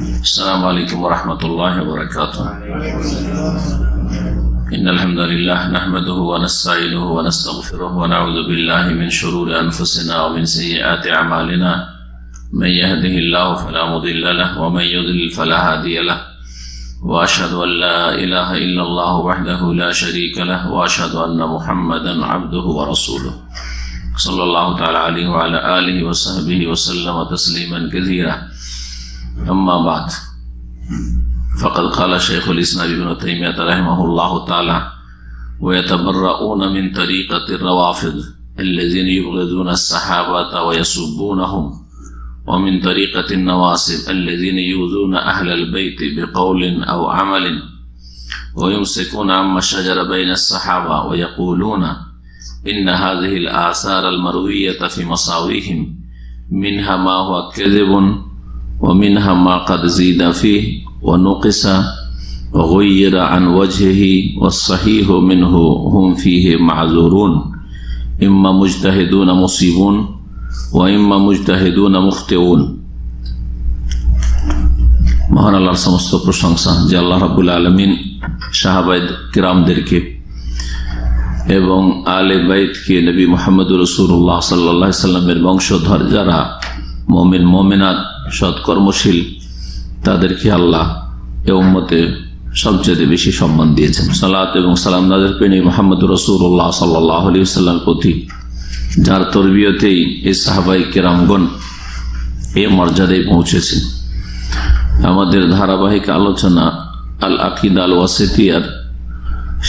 السلام عليكم ورحمة الله وبركاته. إن الحمد لله نحمده ونستعينه ونستغفره ونعوذ بالله من شرور أنفسنا ومن سيئات أعمالنا. من يهده الله فلا مضل له ومن يضلل فلا هادي له. وأشهد أن لا إله إلا الله وحده لا شريك له وأشهد أن محمدا عبده ورسوله صلى الله تعالى عليه وعلى آله وصحبه وسلم تسليما كثيرا. أما بعد فقد قال شيخ الإسلام ابن تيمية رحمه الله تعالى: ويتبرؤون من طريقة الروافض الذين يبغضون الصحابة ويسبونهم، ومن طريقة النواصب الذين يؤذون أهل البيت بقول أو عمل، ويمسكون عما شجر بين الصحابة ويقولون إن هذه الآثار المروية في مصاويهم منها ما هو كذب ومنها ما قد زيد فيه ونقص وغير عن وجهه، والصحيح منه هم فيه معذورون، إما مجتهدون مصيبون وإما মুজতাহিদুন মুখতিউন। মহান আল্লাহর সমস্ত প্রশংসা যে আল্লাহ রাব্বুল আলামিন সাহাবায়ে কিরামদেরকে এবং আলে বাইতকে নবী মুহাম্মদ রাসূলুল্লাহ সাল্লাল্লাহু আলাইহি সাল্লামের বংশধর যারা মুমিন মুমিনাত সৎকর্মশীল তাদেরকে আল্লাহ এ উম্মতে সবচেয়ে বেশি সম্মান দিয়েছেন। সালাত এবং সালাম নাযিল করেন মুহাম্মদ রাসূলুল্লাহ সাল্লাল্লাহু আলাইহি সাল্লামের প্রতি, যার তরবিয়তেই এই সাহাবায়ে কেরামগণ এই মর্যাদায় পৌঁছেছেন। আমাদের ধারাবাহিক আলোচনা আল আকিদা আল ওয়াসিতিয়ার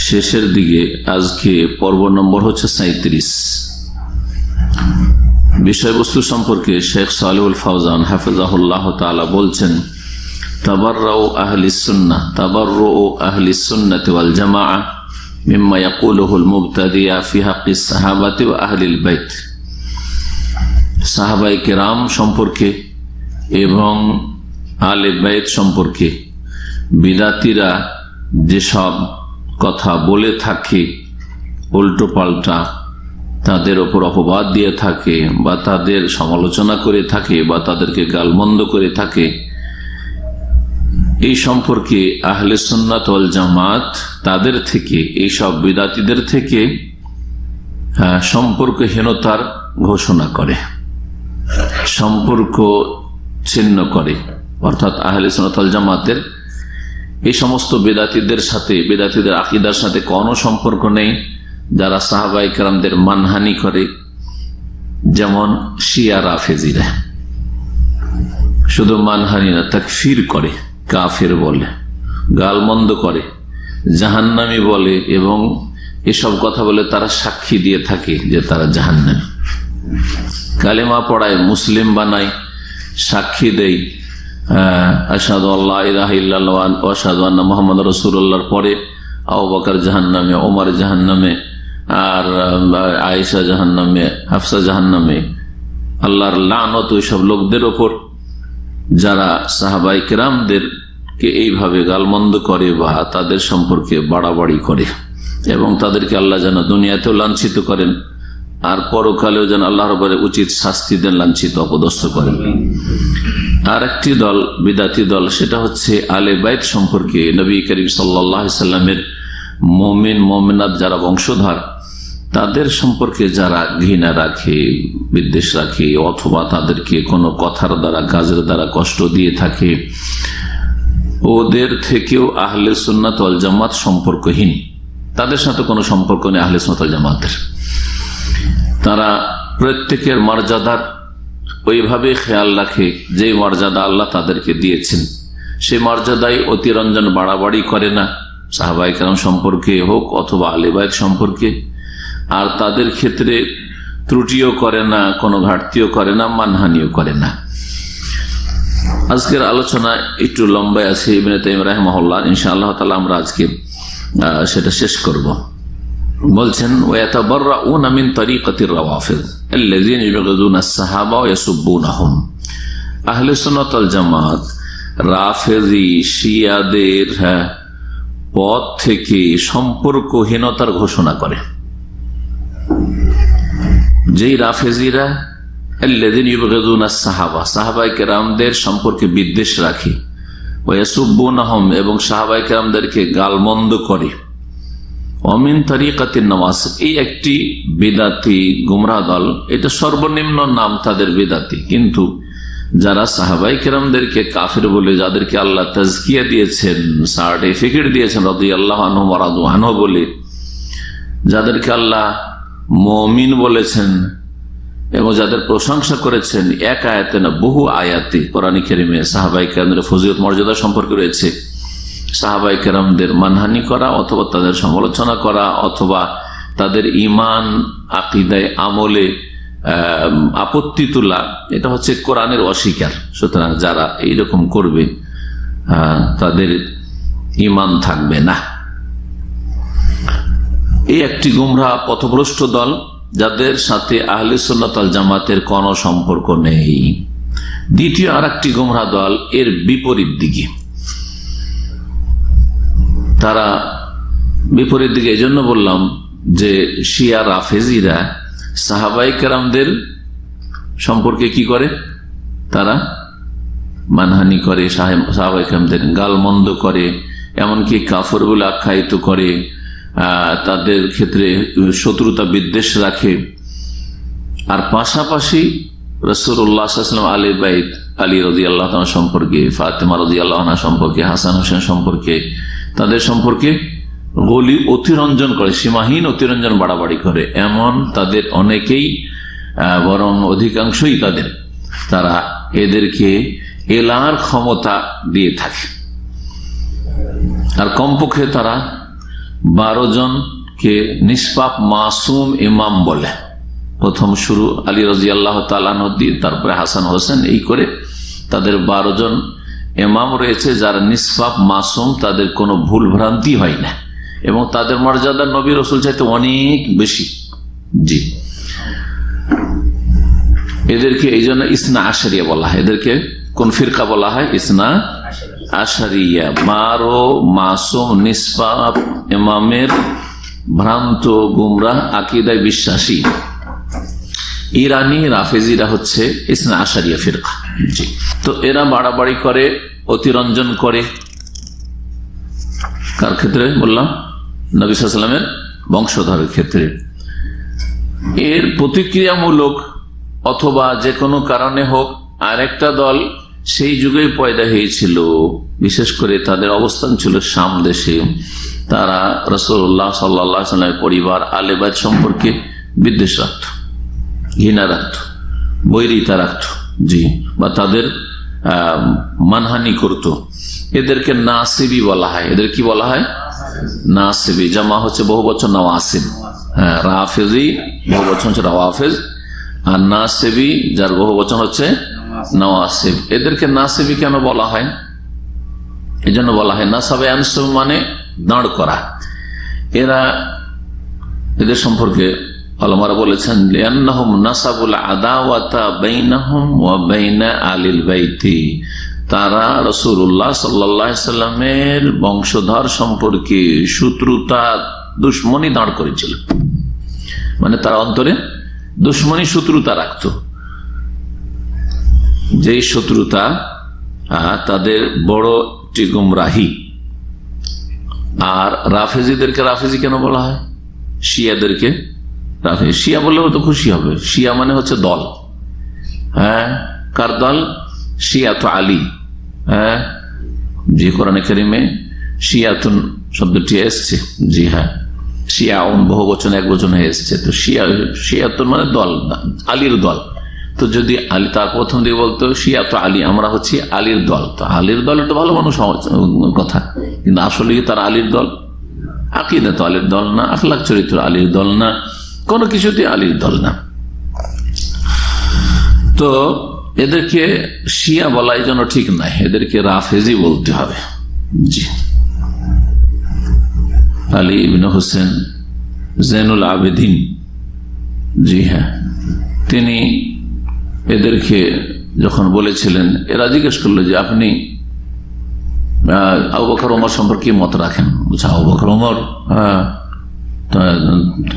শেষের দিকে আজকে পর্ব নম্বর হচ্ছে 37। বিষয়বস্তু সম্পর্কে শেখ সালেহুল ফাওজান হাফিজাহুল্লাহ তাআলা বলছেন: তাবাররউ আহলিস সুন্নাহ তাবাররউ আহলিস সুন্নাতি ওয়াল জামাআহ মিম্মা ইয়াকুলুহুল মুবতাদিয়া ফি হাক্কিস সাহাবাতি ওয়া আহলিল বাইত। সাহাবায়ে কেরাম সম্পর্কে এবং আহলে বাইত সম্পর্কে বিদাতীরা যেসব কথা বলে থাকে, উল্টো পাল্টা তাদের ওপর অপবাদ দিয়ে থাকে বা তাদের সমালোচনা করে থাকে বা তাদেরকে গালমন্দ করে থাকে, এই সম্পর্কে আহলে সুন্নাত ওয়াল জামাত তাদের থেকে, এই সব বিদাতীদের থেকে সম্পর্কহীনতার ঘোষণা করে, সম্পর্ক ছিন্ন করে। অর্থাৎ আহলে সুন্নাত ওয়াল জামাতের এই সমস্ত বেদাতীদের সাথে, বেদাতীদের আকীদার সাথে কোনো সম্পর্ক নেই যারা সাহাবায়ে কেরামদের মানহানি করে, যেমন শিয়া রাফেজিরা। শুধু মানহানি না, তাকফির করে, কাফের বলে, গালমন্দ করে, জাহান্নামী বলে এবং এসব কথা বলে তারা সাক্ষী দিয়ে থাকে যে তারা জাহান্নামী। কালেমা পড়ায়, মুসলিম বানায়, সাক্ষী দেয় আশহাদু আল্লা ইলাহা ইল্লাল্লাহ ওয়া আশহাদু আন্না মুহাম্মাদুর রাসূলুল্লাহর পরে আবু বকর জাহান্নামে, ওমর জাহান্নামে, আর আয়েশা জাহান্নামে, হাফসা জাহান্নামে। আল্লাহর লানত ওই সব লোকদের ওপর যারা সাহাবায়ে কেরামদেরকে এইভাবে গালমন্দ করে বা তাদের সম্পর্কে বাড়াবাড়ি করে, এবং তাদেরকে আল্লাহ যেন দুনিয়াতেও লাঞ্ছিত করেন আর পরকালেও যেন আল্লাহর উপরে উচিত শাস্তি দেন, লাঞ্ছিত অপদস্থ করেন। আর একটি দল, বিদাতি দল, সেটা হচ্ছে আলে বাইত সম্পর্কে নবী করিম সাল্লাল্লাহু আলাইহি সাল্লামের মুমিন মুমিনাত যারা বংশধর তাদের সম্পর্কে যারা ঘৃণা রাখে, বিদ্বেষ রাখে, অথবা তাদেরকে কোনো কথার দ্বারা কাজের দ্বারা কষ্ট দিয়ে থাকে, ওদের থেকেও আহলে সুন্নাত ওয়াল জামাত সম্পর্কহীন। তাদের সাথে কোনো সম্পর্ক নেই আহলে সুন্নাত ওয়াল জামাতের। তারা প্রত্যেকের মর্যাদার ওইভাবে খেয়াল রাখে যে মর্যাদা আল্লাহ তাদেরকে দিয়েছেন, সেই মর্যাদায় অতিরঞ্জন বাড়াবাড়ি করে না, সাহাবায়ে কেরাম সম্পর্কে হোক অথবা আহলে বাইত সম্পর্কে। আর তাদের ক্ষেত্রে ত্রুটিও করে না, কোনো ঘাটতিও করে না, মানহানিও করে না। আজকের আলোচনা একটু লম্বায় আছে ইবনে তাইমিয়া রাহিমাহুল্লাহ, ইনশাআল্লাহ তাআলা আমরা আজকে সেটা শেষ করব। বলছেন ওয়াতাবাররাউনা মিন তরিকাতির রাওয়াফিদ আল্লাযীনা ইউবগিদুনা আস-সাহাবা ওয়া ইয়াসুবুনাহুম। আহলে সুন্নাত ওয়াল জামাত রাফেজি শিয়াদের পথ থেকে সম্পর্কহীনতার ঘোষণা করে। যেই রাফেজিরা আল্লাযীনা ইউবগিদুনা আস-সাহাবা, সাহাবায়ে কেরামদের সম্পর্কে বিদ্বেষ রাখে, ওয়াসুব্বুনাহুম, এবং সাহাবায়ে কেরামদেরকে গালমন্দ করে। অমিন তারিকাতিন নওয়াসিব, এই একটি বিদাতি গুমরাহ দল, এটা সর্বনিম্ন নাম তাদের বিদাতি। কিন্তু যারা সাহাবায়ে কেরামদেরকে কাফির বলে, যাদেরকে আল্লাহ তাজকিয়া দিয়েছেন, সার্টিফিকেট দিয়েছেন রাদিয়াল্লাহু আনহু ওয়া রাদু আনহু বলে, যাদেরকে আল্লাহ মুমিন বলেছেন এবং যাদের প্রশংসা করেছেন, এক আয়াতে না বহু আয়াতে কোরআন কারীমে সাহাবায়ে কেরামদের ফজিলত মর্যাদা সম্পর্কে রয়েছে। সাহাবায়ে কেরামদের মানহানি করা অথবা তাদের সমালোচনা করা অথবা তাদের ঈমান আকীদায় আমলে আপত্তি তোলা, এটা হচ্ছে কোরআনের অস্বীকার। সুতরাং যারা এইরকম করবে তাদের ঈমান থাকবে না। এই একটি গুমরাহ পথভ্রষ্ট দল, যাদের সাথে আহলে সুন্নাত ওয়াল জামাতের কোনো সম্পর্ক নেই। দ্বিতীয় আর একটি গুমরাহ দল এর বিপরীত দিকে, তারা বিপরীত দিকে এই জন্য বললাম যে শিয়া রাফেজিরা সাহাবায়ে কেরামদের সম্পর্কে কি করে, তারা মানহানি করে, সাহাবায়ে কেরামদের গালমন্দ করে, এমনকি কাফর বলে আখ্যায়িত করে, তাদের ক্ষেত্রে শত্রুতা বিদ্বেষ রাখে। আর পাশাপাশি রাসূলুল্লাহ সাল্লাল্লাহু আলাইহি ওয়াসাল্লাম আলী বাইত, আলী রাদিয়াল্লাহু তাআলা সম্পর্কে, ফাতেমা রাদিয়াল্লাহু আনহা সম্পর্কে, হাসান হোসেন সম্পর্কে, তাদের সম্পর্কে গলি অতিরঞ্জন করে, সীমাহীন অতিরঞ্জন বাড়াবাড়ি করে। এমন তাদের অনেকেই, বরং অধিকাংশই তারা এদেরকে এলার ক্ষমতা দিয়ে থাকে। আর কমপক্ষে তারা 12 জনকে নিষ্পাপ মাসুম ইমাম বলে। প্রথম শুরু আলী রাদিয়াল্লাহু তাআলা আনহু দিয়ে, তারপরে হাসান হোসেন, এই করে তাদের 12 জন ইমাম রয়েছে যারা নিষ্পাপ মাসুম, তাদের কোনো ভুল ভ্রান্তি হয় না এবং তাদের মর্যাদা নবী রাসূল চাইতে অনেক বেশি। জি, এদেরকে এই জন্য ইসনা আশারিয়া বলা হয়। এদেরকে কোন ফিরকা বলা হয়? ইসনা আশারিয়া। 12 মাসুম নিষ্পাপ ইমামের ভ্রান্ত গুমরাহ আকীদায় বিশ্বাসী ইরানি রাফেজিরা হচ্ছে ইসনা আশারিয়া ফিরকা। জি, তো এরা বাড়াবাড়ি করে, অতিরঞ্জন করে। কার ক্ষেত্রে বললাম? নবী সাল্লাল্লাহু আলাইহি ওয়াসাল্লামের বংশধরের ক্ষেত্রে। এর প্রতিক্রিয়ামূলক অথবা যে কোনো কারণে হোক আরেকটা দল সেই যুগে পয়দা হয়েছিল, বিশেষ করে তাদের অবস্থান ছিল শাম দেশে। তারা রাসূলুল্লাহ সাল্লাল্লাহু আলাইহি ওয়াসাল্লামের পরিবার আলে বাইত সম্পর্কে বিদ্বেষ রাখত, ঘৃণা রাখত, বৈরিতা রাখত। জি, বা তাদের মানহানি করত। এদেরকে নাসিবি বলা হয়। এদের কি বলা হয়? নাসিবি। জামা হচ্ছে বহু বচন নওয়াসিব। হ্যাঁ, রাফেজি বহু বচন হচ্ছে রাওয়াফেজ, আর নাসিবি যার বহু বচন হচ্ছে নওয়াসিব। এদেরকে নাসিবি কেন বলা হয়? এই জন্য বলা হয়, নাসাবে আনসুব মানে দাঁড় করা। এদের সম্পর্কে আলেমরা বলেছেন, লিআন্নাহুম নাসাবুল আদাওয়াতা বাইনাহুম ওয়া বাইনা আলিল বাইতি। তারা রাসূলুল্লাহ সাল্লাল্লাহু আলাইহি ওয়াসাল্লামের বংশধর সম্পর্কে শত্রুতা, দুশমনী দাঁড় করেছিল। মানে তারা অন্তরে দুশমনী, শত্রুতা রাখত। যেই শত্রুতা তাদের বড় একটি গুমরাহি। আর রাফেজিদেরকে রাফেজি কেন বলা হয়? শিয়াদেরকে রাফেজি। শিয়া বললেও তো খুশি হবে। শিয়া মানে হচ্ছে দল। হ্যাঁ, কার দল? শিয়াত আলী। হ্যাঁ, যে কোরআনে কারিমে শিয়াতুন শব্দটি এসছে। জি হ্যাঁ, শিয়াউন বহু বচন এক বচনে এসছে। তো শিয়াতুন মানে দল, আলীর দল। তো যদি আলী, তার প্রথম দিকে বলতো শিয়াত আলী, আমরা হচ্ছি আলীর দল। তো আলীর দল একটা ভালো মানুষ কথা, কিন্তু আসলে তার আলীর দল? আকীদা তো আলীর দল না, আখলাক চরিত্র আলীর দল না, কোনো কিছুতে আলীর দল না। তো এদেরকে শিয়া বলা এই জন্য ঠিক নাই, এদেরকে রাফেজি বলতে হবে। জি, আলী ইবনে হোসেন জৈনুল আবেদিন, জি হ্যাঁ, তিনি এদেরকে যখন বলেছিলেন, এরা জিজ্ঞেস করলো যে আপনি আবু বকর ওমর সম্পর্কে মত রাখেন? বলছে আবু বকর ওমর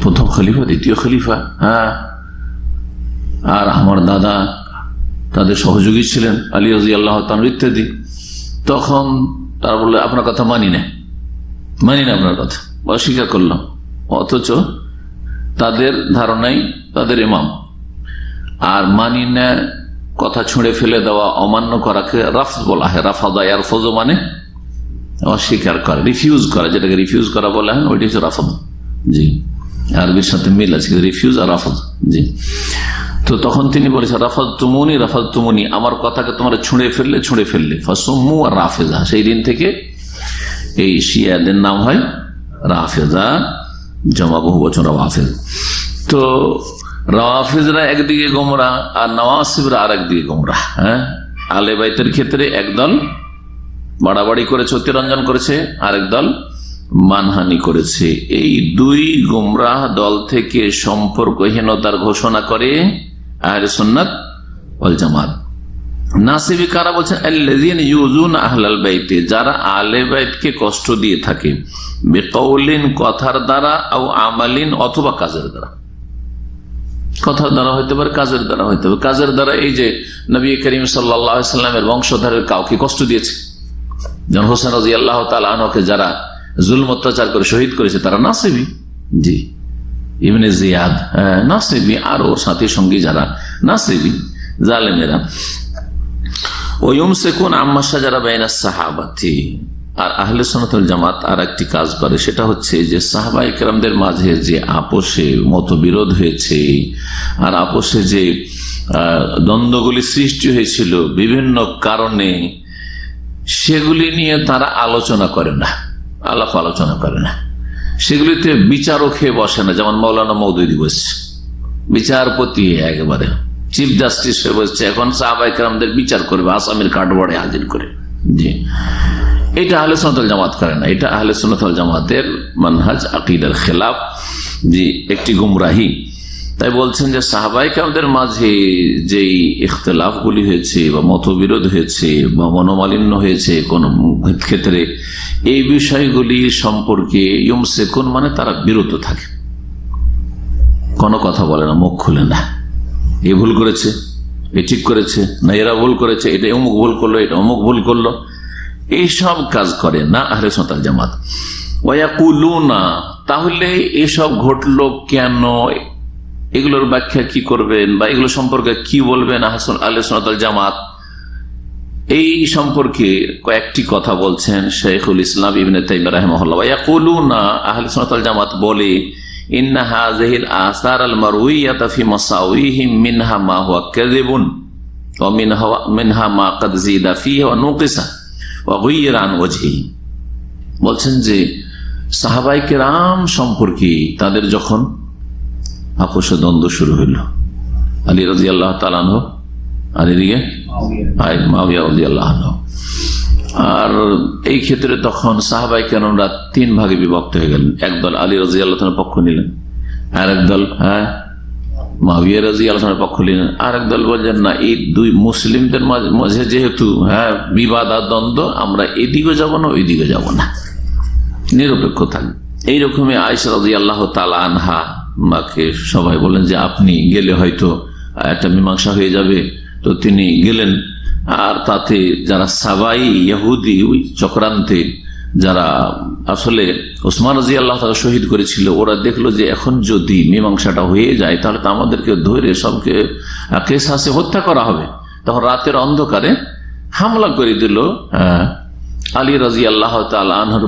প্রথম খলিফা, দ্বিতীয় খলিফা। হ্যাঁ, আর আমার দাদা তাদের সহযোগী ছিলেন, আলী রাদিয়াল্লাহু তাআলা ইত্যাদি। তখন তারা বললো আপনার কথা মানি না আপনার কথা, অস্বীকার করলাম। অথচ তাদের ধারণাই তাদের ইমাম। আর মানি না কথা ছুঁড়ে ফেলে দেওয়া, অমান্য করাকে রাফজ বলা হয়। রাফাদা ইয়ারফজ মানে অস্বীকার করা, রিফিউজ করা, যেটাকে রিফিউজ করা বলা হয় ওইটি হচ্ছে রাফদ। জি, আরবির সাথে মিল আছে রিফিউজ আর রাফদ। জি, তো তখন তিনি বলেছেন রাফাদ তুমুনি, আমার কথাকে তোমরা ছুঁড়ে ফেললে ফাসুম্মু আর রাফেজা। সেই দিন থেকে এই শিয়াদের নাম হয় রাফেজা, জমা বহু বচন রাফেজ। তো রাফেজরা একদিকে গোমরা আর নওয়াসিবরা আর একদিকে গোমরা। হ্যাঁ, আলে বাইতের ক্ষেত্রে একদল বাড়াবাড়ি করেছে, অতিরঞ্জন করেছে, আরেক দল মানহানি করেছে। এই দুই গোমরাহ দল থেকে সম্পর্কহীনতার ঘোষণা করে আহলে সুন্নাত ওয়াল জামাত। নাসিবী কারা বলছেন আল্লাযীনা ইউযুনা আহলাল বাইতে, যারা আহলে বাইতকে কষ্ট দিয়ে থাকে, বিকৌলিন কথার দ্বারা, আও আমালিন অথবা কাজের দ্বারা। কথার দ্বারা হইতে পারে, কাজের দ্বারা হইতে পারে। কাজের দ্বারা এই যে নবী করিম সাল্লাল্লাহু আলাইহি সাল্লামের বংশধরের কাউকে কষ্ট দিয়েছে, যেমন হোসেন রাদিয়াল্লাহু তাআলা আনহুকে যারা জুলম অত্যাচার করে শহীদ করেছে তারা নাসিবী। জি, ইবনে জিয়াদ নাসিবী, আর ওর সাথী সঙ্গী যারা নাসিবী জালেমেরা। ওয়ুমসিকুন আম্মা শাজারা বাইনাস সাহাবাতি। আর আহলে সুন্নাত ওয়াল জামাত আর একটি কাজ করে, সেটা হচ্ছে যে সাহাবায়ে কেরামদের মাঝে যে আপোষে মতবিরোধ হয়েছে আর আপোষে যে দ্বন্দ্বগুলি সৃষ্টি হয়েছিল বিভিন্ন কারণে, সেগুলি নিয়ে তারা আলোচনা করে না, আলোচনা করে না। সেগুলিতে বিচারক হয়ে বসে না। যেমন মৌলানা মওদুদি বসছে বিচারপতি, একেবারে চিফ জাস্টিস হয়ে বসছে, এখন সাহাবায়ে কেরামদের বিচার করবে আসামির কাঠগড়ে হাজির করে। জি, এটা আহলে সুন্নাত ওয়াল জামাত করে না। এটা আহলে সুন্নাত ওয়াল জামাতের মানহাজ, আকীদার খেলাফ, জি, একটি গুমরাহি। তাই বলছেন যে সাহাবায়ে কেরামদের মাঝে যেই ইখতিলাফগুলি হয়েছে বা মতবিরোধ হয়েছে বা মনোমালিন্য হয়েছে কোন ক্ষেত্রে, এই বিষয়গুলি সম্পর্কে ইউমসিকুন মানে তারা বিরত থাকে, কোনো কথা বলে না, মুখ খুলে না। এ ভুল করেছে, এ ঠিক করেছে না, এরা ভুল করেছে, এটা অমুক ভুল করলো, এটা অমুক ভুল করলো, এইসব কাজ করে না আহলে সুন্নাত ওয়াল জামাত। ওয়ায়াকুলুনা, তাহলে এসব ঘটলো কেন, এগুলোর ব্যাখ্যা কি করবেন বা এগুলো সম্পর্কে কি বলবেন আহলে সুন্নাত ওয়াল জামাত? এই সম্পর্কে কয়েকটি কথা বলছেন শাইখুল ইসলাম ইবনে তাইমিয়া রাহিমাহুল্লাহ। ওয়ায়াকুলুনা, আহলে সুন্নাত ওয়াল জামাত বলে, ইন্না হাযিহিল আসার আল মারউইয়াতা ফি মাসাউইহিম মিনহা মা হুয়া কাযিবুন ওয়া মিনহা মা ক্বাদ যিদা ফীহি ওয়া নুকিসা ওয়া গুয়্যিরা আন ওয়াজহিহি। বলছেন যে সাহাবায়ে কেরাম সম্পর্কে তাদের যখন আপোষ দ্বন্দ্ব শুরু হইল, আলী রাদিয়াল্লাহু তাআলা আনহু আর এদিকে মুআবিয়া রাদিয়াল্লাহু আনহু, আর এই ক্ষেত্রে তখন সাহাবায়ে কেরামরা তিন ভাগে বিভক্ত হয়ে গেলেন। একদল আলী রাদিয়াল্লাহু তাআলার পক্ষ নিলেন, আর একদল মুআবিয়া রাদিয়াল্লাহু তাআলার পক্ষ নিলেন, আর একদল বললেন না, এই দুই মুসলিমদের মাঝে যেহেতু বিবাদ আর দ্বন্দ্ব, আমরা এদিকে যাব না ওইদিকে যাব না, নিরপেক্ষ থাকবে। এইরকমই আয়েশা রাদিয়াল্লাহু তাআলা আনহা মাকে সবাই বলেন যে আপনি গেলে হয়তো একটা মীমাংসা হয়ে যাবে, তো তিনি গেলেন। আর তাতে যারা সাবাই ইহুদি, ওই চক্রান্তে যারা আসলে ওসমান রাদিয়াল্লাহু তাআলা শহীদ করেছিল, ওরা দেখলো যে এখন যদি মীমাংসাটা হয়ে যায় তাহলে তো আমাদেরকে ধরে সবকে কিসাসে হত্যা করা হবে। তখন রাতের অন্ধকারে হামলা করে দিল আলী রাদিয়াল্লাহু তাআলা আনহুর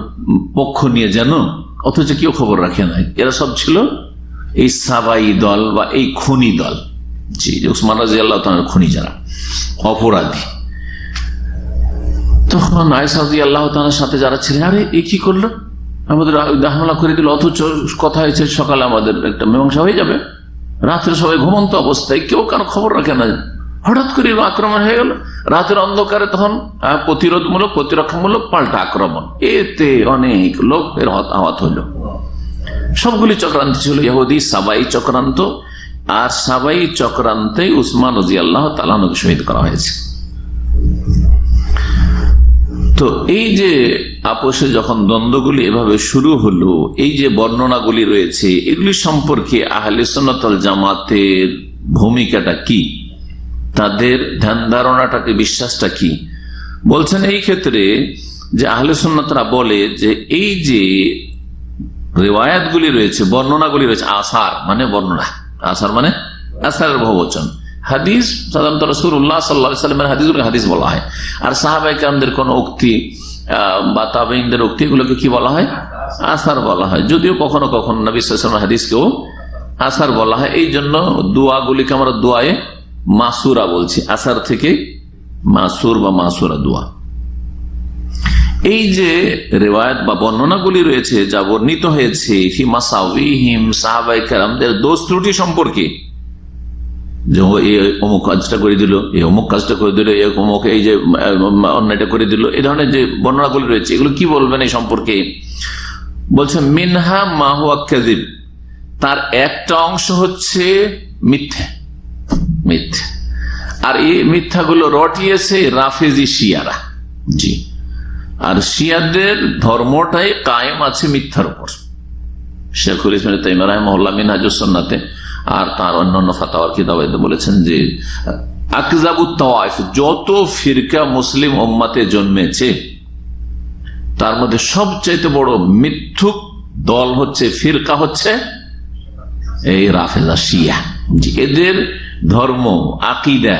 পক্ষ নিয়ে, যেন অথচ কেউ খবর রাখে নাই। এরা সব ছিল এই সাবাই দল বা এই খুনি দল। জি, ওসমান রাদিয়াল্লাহু তাআলার খুনি যারা অপরাধী। তখন আয়েশা রাদিয়াল্লাহু তাআলার সাথে যারা ছিলেন, আরে এ কি করলো, আমাদের হামলা করে দিল, অথচ কথা হয়েছে সকালে আমাদের একটা মীমাংসা হয়ে যাবে, রাত্রে সবাই ঘুমন্ত অবস্থায় কেউ কারো খবর রাখে না, হঠাৎ করে আক্রমণ হয়ে গেল রাতের অন্ধকারে। তখন প্রতিরোধমূলক প্রতিরক্ষামূলক পাল্টা আক্রমণ, এতে অনেক লোক এর আহত হইল। সবগুলি চক্রান্ত ছিল ইহুদি সাবাই চক্রান্ত, আর সাবাই চক্রান্তে উসমান রাদিয়াল্লাহু তাআলা আনহুকে শহীদ করা হয়েছে। তো এই যে আপোষে যখন দ্বন্দ্বগুলি এভাবে শুরু হলো, এই যে বর্ণনাগুলি রয়েছে, এগুলি সম্পর্কে আহলে সুন্নাত ওয়াল জামাতের ভূমিকাটা কি, তাদের ধ্যান ধারণাটাকে, বিশ্বাসটা কি, বলছেন এই ক্ষেত্রে যে আহলে সুন্নাতরা বলে যে এই যে রিওয়ায়াতগুলি রয়েছে, বর্ণনাগুলি রয়েছে, আসার মানে বর্ণনা, আসার মানে আসারের বহুবচন, হাদিস সাধারণত রাসূলুল্লাহ সাল্লাল্লাহু আলাইহি ওয়াসাল্লামের হাদিসগুলোকে হাদিস বলা হয়, আর সাহাবায়ে কেরামদের কোন উক্তি বা তাবেঈনদের উক্তি এগুলোকে কি বলা হয়? আসার বলা হয়। যদিও কখনো কখনো নবী সাল্লাল্লাহু আলাইহি ওয়াসাল্লামের হাদিসকেও আসার বলা হয়। এই জন্য দোয়াগুলিকে আমরা দোয়ায়ে মাসুরা বলছি, আসার থেকে মাসুর বা মাসুরা দোয়া। এই যে রিওয়ায়াত বা বর্ণনাগুলি রয়েছে যা বর্ণিত হয়েছে ফি মাসাউইহিম, সাহাবায়ে কেরামদের দোষ ত্রুটি সম্পর্কে, যে অমুক কাজটা করে দিল, এই অমুক কাজটা করে দিল, অমুক এই যে অন্যায়টা করে দিল, এই ধরনের যে বর্ণনাগুলি রয়েছে এগুলো কি বলবেন এই সম্পর্কে? বলছে মিনহা মা হুয়া কাযিব, তার একটা অংশ হচ্ছে মিথ্যা, মিথ্যা। আর এই মিথ্যাগুলো রটিয়েছে রাফেজি শিয়ারা। জি, আর শিয়াদের ধর্মটাই কায়েম আছে মিথ্যার উপর। শেখুল ইসলাম ইবনে তাইমিয়া রাহিমাহুল্লাহ মিনহাজুস সুন্নাতে আর তার অন্যান্য ফাতাওয়ার কিতাবে বলেছেন যে আকযাবুত তাওয়াইফ, যত ফিরকা মুসলিম উম্মতে জন্মেছে তার মধ্যে সবচাইতে বড় মিথ্যুক দল হচ্ছে, ফিরকা হচ্ছে এই রাফেজা শিয়া। জি, এদের ধর্ম, আকীদা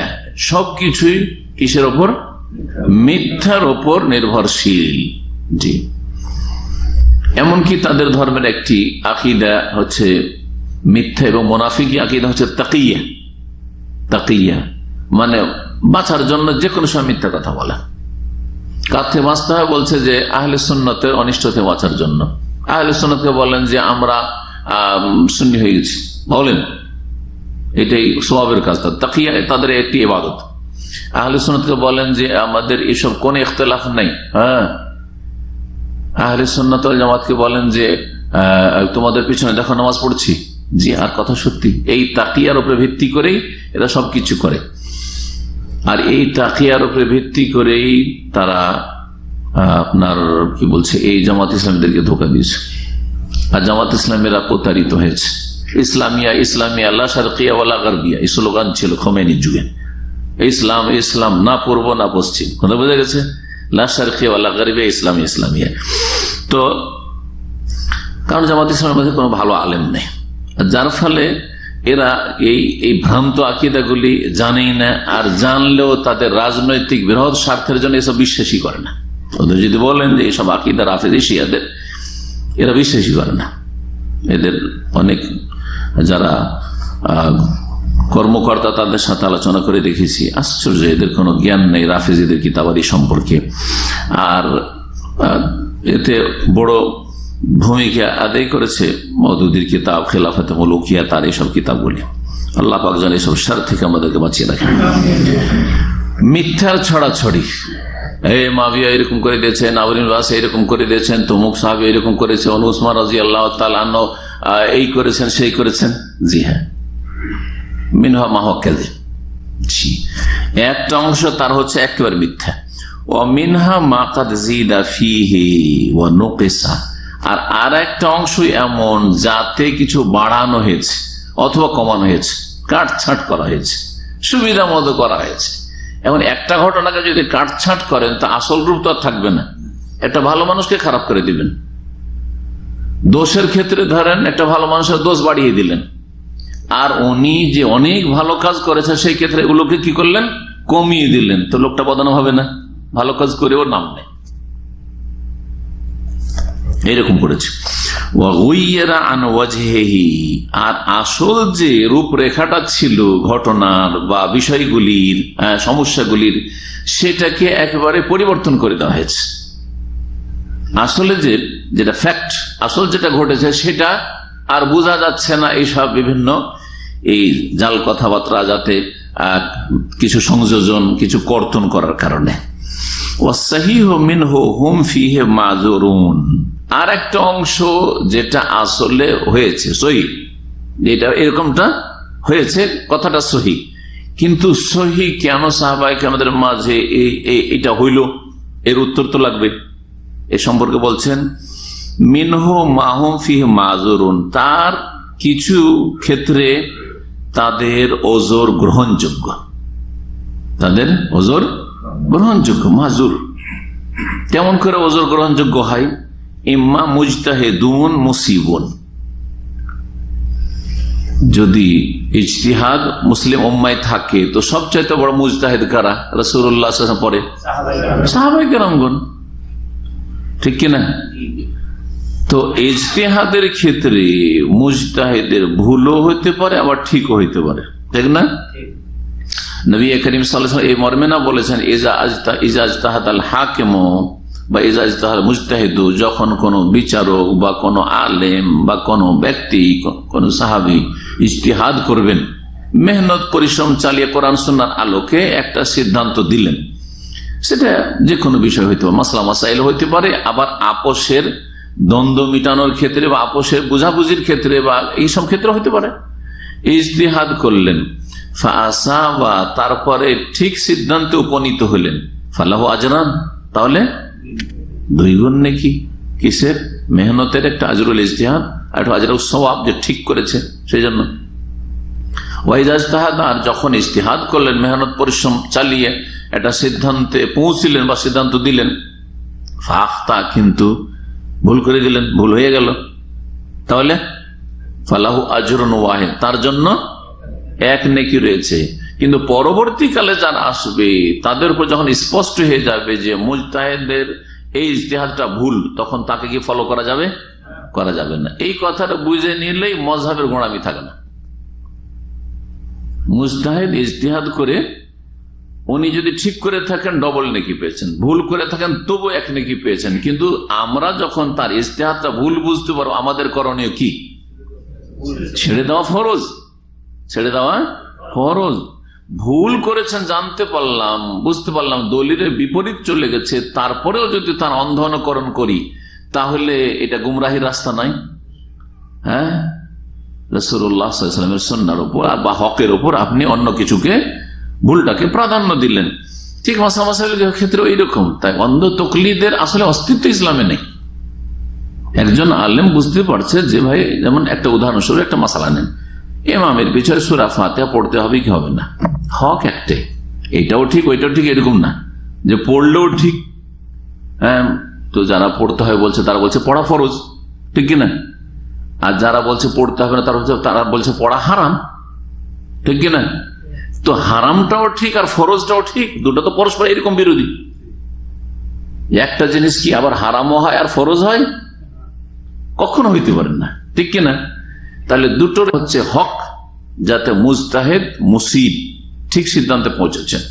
সবকিছুই কিসের ওপর? মিথ্যার ওপর নির্ভরশীল। জি, এমনকি তাদের ধর্মের একটি আকীদা হচ্ছে মিথ্যা, এবং মুনাফিকি আকীদা হচ্ছে তাকিয়া। তাকিয়া মানে বাঁচার জন্য যে কোনো সময় মিথ্যা কথা বলা। কার থেকে বাঁচতে হয়? বলছে যে আহলে সুন্নতের অনিষ্ট থেকে বাঁচার জন্য। আহলে সুন্নতকে বলেন যে আমরা সুন্নি হয়ে গেছি, বলেন এটাই সওয়াবের কাজ। তাকিয়া তাদের একটি ইবাদত। আহলে সুন্নাতকে বলেন যে আমাদের এসব কোন ইখতিলাফ নাই। হ্যাঁ, আহলে সুন্নাত ওয়াল জামাতকে বলেন যে তোমাদের পিছনে দেখো নামাজ পড়ছি। জি, আর কথা সত্যি। এই তাকিয়ার উপরে ভিত্তি করেই এরা সবকিছু করে, আর এই তাকিয়ার উপরে ভিত্তি করেই তারা আপনার কি বলছে, এই জামাত ইসলামীদেরকে ধোঁকা দিয়েছে, আর জামাত ইসলামীরা প্রতারিত হয়েছে। ইসলামিয়া ইসলামিয়া লা শারকিয়া ওয়ালা গারবিয়া, এই স্লোগান ছিল খোমেনির যুগে। ইসলাম ইসলাম, না পূর্ব না পশ্চিম। কথা বোঝা গেছে? লা শারকিয়া ওয়ালা গারবিয়া, ইসলাম ইসলামিয়া। তো কারণ জামাত ইসলামের মধ্যে কোনো ভালো আলেম নেই, যার ফলে এরা এই ভ্রান্ত আকীদাগুলি জানেই না, আর জানলেও তাদের রাজনৈতিক বৃহৎ স্বার্থের জন্য এসব বিশ্বাসই করে না। ওদের যদি বলেন যে এইসব আকীদা রাফেজি শিয়াদের, এরা বিশ্বাসই করে না। এদের অনেক যারা কর্মকর্তা তাদের সাথে আলোচনা করে দেখেছি, আশ্চর্য, এদের কোনো জ্ঞান নেই রাফেজিদের কিতাবাদি সম্পর্কে। আর এতে বড় ভূমিকা আদায় করেছে মওদুদির কিতাব খেলাফতে মুলুকিয়া, তার এইসব কিতাবগুলি। আল্লাহ পাক যেন এইসব শার থেকে আমাদেরকে বাঁচিয়ে রাখেন। মিথ্যার ছড়াছড়ি, এই মাবিয়া এরকম করে দিয়েছেন, আবুল বাস এরকম করে দিয়েছেন, তমুক সাহাবী এরকম করেছে, উসমান রাদিয়াল্লাহু তাআলা আনহু এই করেছেন সেই করেছেন। জি হ্যাঁ, মিনহা মা হুয়া কাযিব। জি, একটা অংশ তার হচ্ছে একেবারে মিথ্যা। ওয়া মিনহা মা কাদ জিদা ফীহি ওয়া নুকিসা, আর একটা অংশ এমন যাতে কিছু বাড়ানো হয়েছে অথবা কমানো হয়েছে, কাটছাট করা হয়েছে, সুবিধা মতো করা হয়েছে। এমন একটা ঘটনাকে যদি কাটছাট করেন তা আসল রূপ তো আর থাকবে না। একটা ভালো মানুষকে খারাপ করে দিবেন, দোষের ক্ষেত্রে ধরেন একটা ভালো মানুষের দোষ বাড়িয়ে দিলেন, আর উনি যে অনেক ভালো কাজ করেছে সেই ক্ষেত্রে এগুলোকে কি করলেন? কমিয়ে দিলেন, তো লোকটা বদনাম হবে না? ভালো কাজ করেও নাম নেই, এরকম করেছে। আর আসল যে রূপরেখাটা ছিল ঘটনার বা বিষয়গুলির, সমস্যাগুলির, সেটাকে একেবারে পরিবর্তন করে দেওয়া হয়েছে। আসলে যেটা ফ্যাক্ট, আসল যেটা ঘটেছে সেটা আর বোঝা যাচ্ছে না এইসব বিভিন্ন এই জাল কথাবার্তা, যাতে কিছু সংযোজন, কিছু কর্তন করার কারণে। আর একটা অংশ যেটা আসলে হয়েছে সহি, যেটা এরকমটা হয়েছে, কথাটা সহি, কিন্তু সহি কেন সাহাবায়ে কেরামদের মাঝে এটা হইল, এর উত্তর তো লাগবে। এ সম্পর্কে বলছেন মিনহু মাহুম ফিহি মাজুরুন, তার কিছু ক্ষেত্রে তাদের ওজর গ্রহণযোগ্য, তাদের ওজর গ্রহণযোগ্য, মাজুর। কেমন করে ওজোর গ্রহণযোগ্য হয়? ইম্মা মুজতাহিদুন মুসিবুন, যদি ইজতিহাদ মুসলিম উম্মায় থাকে তো সবচাইতে বড় মুজতাহিদ কারা? রাসূলুল্লাহ সাল্লাল্লাহু আলাইহি ওয়াসাল্লাম, পরে সাহাবায়ে কেরামগণ, ঠিক কিনা? তো ইজতিহাদের ক্ষেত্রে মুজতাহিদের ভুলও হইতে পারে, আবার ঠিকও হইতে পারে, ঠিক না? নবী করিম সাল্লাল্লাহু আলাইহি ওয়াসাল্লাম এই মর্মে না বলেছেন, ইজা ইজতাহাদাল হাকিমু বা ইজা ইজতাহাদ মুজতাহিদু, যখন কোন বিচারক বা কোন আলেম বা কোন ব্যক্তি, কোন সাহাবী ইজতিহাদ করবেন, মেহনত পরিশ্রম চালিয়ে কোরআন সুন্নাহর আলোকে একটা সিদ্ধান্ত দিলেন, সেটা যে কোনো বিষয় হইতে পারে, মাসলা মাসাইল হইতে পারে, আবার আপোষের দ্বন্দ্ব মিটানোর ক্ষেত্রে বা আপোষের বুঝাবুঝির ক্ষেত্রে বা এইসব ক্ষেত্রে হইতে পারে। ইজতিহাদ করলেন, ফাআসাবা, তারপরে ঠিক সিদ্ধান্তে উপনীত হলেন, ফালাহু আজরান, তাহলে 2 গুণ নেকি। কিসের? মেহনতের, একটা আজরুল ইজতিহাদ, আর একটা আজরুল সওয়াব, যে ঠিক করেছে সেই জন্য। ওয়াইজা ইজতাহাদ, আর যখন ইজতিহাদ করলেন, মেহনত পরিশ্রম চালিয়ে একটা সিদ্ধান্তে পৌঁছিলেন বা সিদ্ধান্ত দিলেন, ফাখতা, কিন্তু ভুল করে দিলেন, ভুল হয়ে গেল, তাহলে ফালাহু আজরুন ওয়াহিদ, তার জন্য 1 নেকি রয়েছে। কিন্তু পরবর্তীকালে যারা আসবে তাদের উপর যখন স্পষ্ট হয়ে যাবে যে মুজতাহিদের এই ইজতিহাদটা ভুল, তখন তাকে কি ফলো করা যাবে? করা যাবে না। এই কথাটা বুঝে নিলেই মযহাবের গোঁড়ামি থাকে না। মুজতাহিদ ইজতিহাদ করে উনি যদি ঠিক করে থাকেন ডবল নেকি পেয়েছেন, ভুল করে থাকেন তবু 1 নেকি পেয়েছেন। কিন্তু আমরা যখন তার ইজতিহাদটা ভুল বুঝতে পারবো, আমাদের করণীয় কি? ছেড়ে দেওয়া ফরজ, ছেড়ে দেওয়া ফরজ। ভুল করেছেন জানতে পারলাম, বুঝতে পারলাম, দলিলের বিপরীত চলে গেছে, তারপরেও যদি তার অন্ধ অনুকরণ করি, তাহলে এটা গুমরাহির রাস্তা নাই? হ্যাঁ, রাসূলুল্লাহ সাল্লাল্লাহু আলাইহি ওয়াসাল্লামের সুন্নাহর উপর বা হকের উপর আপনি অন্য কিছুকে, ভুলটাকে প্রাধান্য দিলেন। ঠিক মাসাইলের ক্ষেত্রে এইরকম। তাই অন্ধ তকলিদের আসলে অস্তিত্ব ইসলামে নেই। একজন আলেম বুঝতে পারছে যে ভাই, যেমন একটা উদাহরণস্বরূপ একটা মাসালা নেন, ইমামের পিছনে সূরা ফাতিহা পড়তে হবে কি হবে না, হক একটাই, এটাও ঠিক ওইটাও ঠিক, এরকম না যে পড়লেও ঠিক। হ্যাঁ, তো যারা পড়তে হয় বলছে তারা বলছে পড়া ফরজ, ঠিক কিনা? আর যারা বলছে পড়তে হবে না তারা বলছে পড়া হারাম, ঠিক কিনা? তো হারামটাও ঠিক আর ফরজটাও ঠিক, দুটো তো পরস্পর এরকম বিরোধী। একটা জিনিস কি আবার হারামও হয় আর ফরজ হয়? কখনো হইতে পারেন না, ঠিক কিনা? তাহলে দুটোর হচ্ছে হক, যাতে মুজতাহিদ মুসিব ঠিক সিদ্ধান্তে পৌঁছেছেন।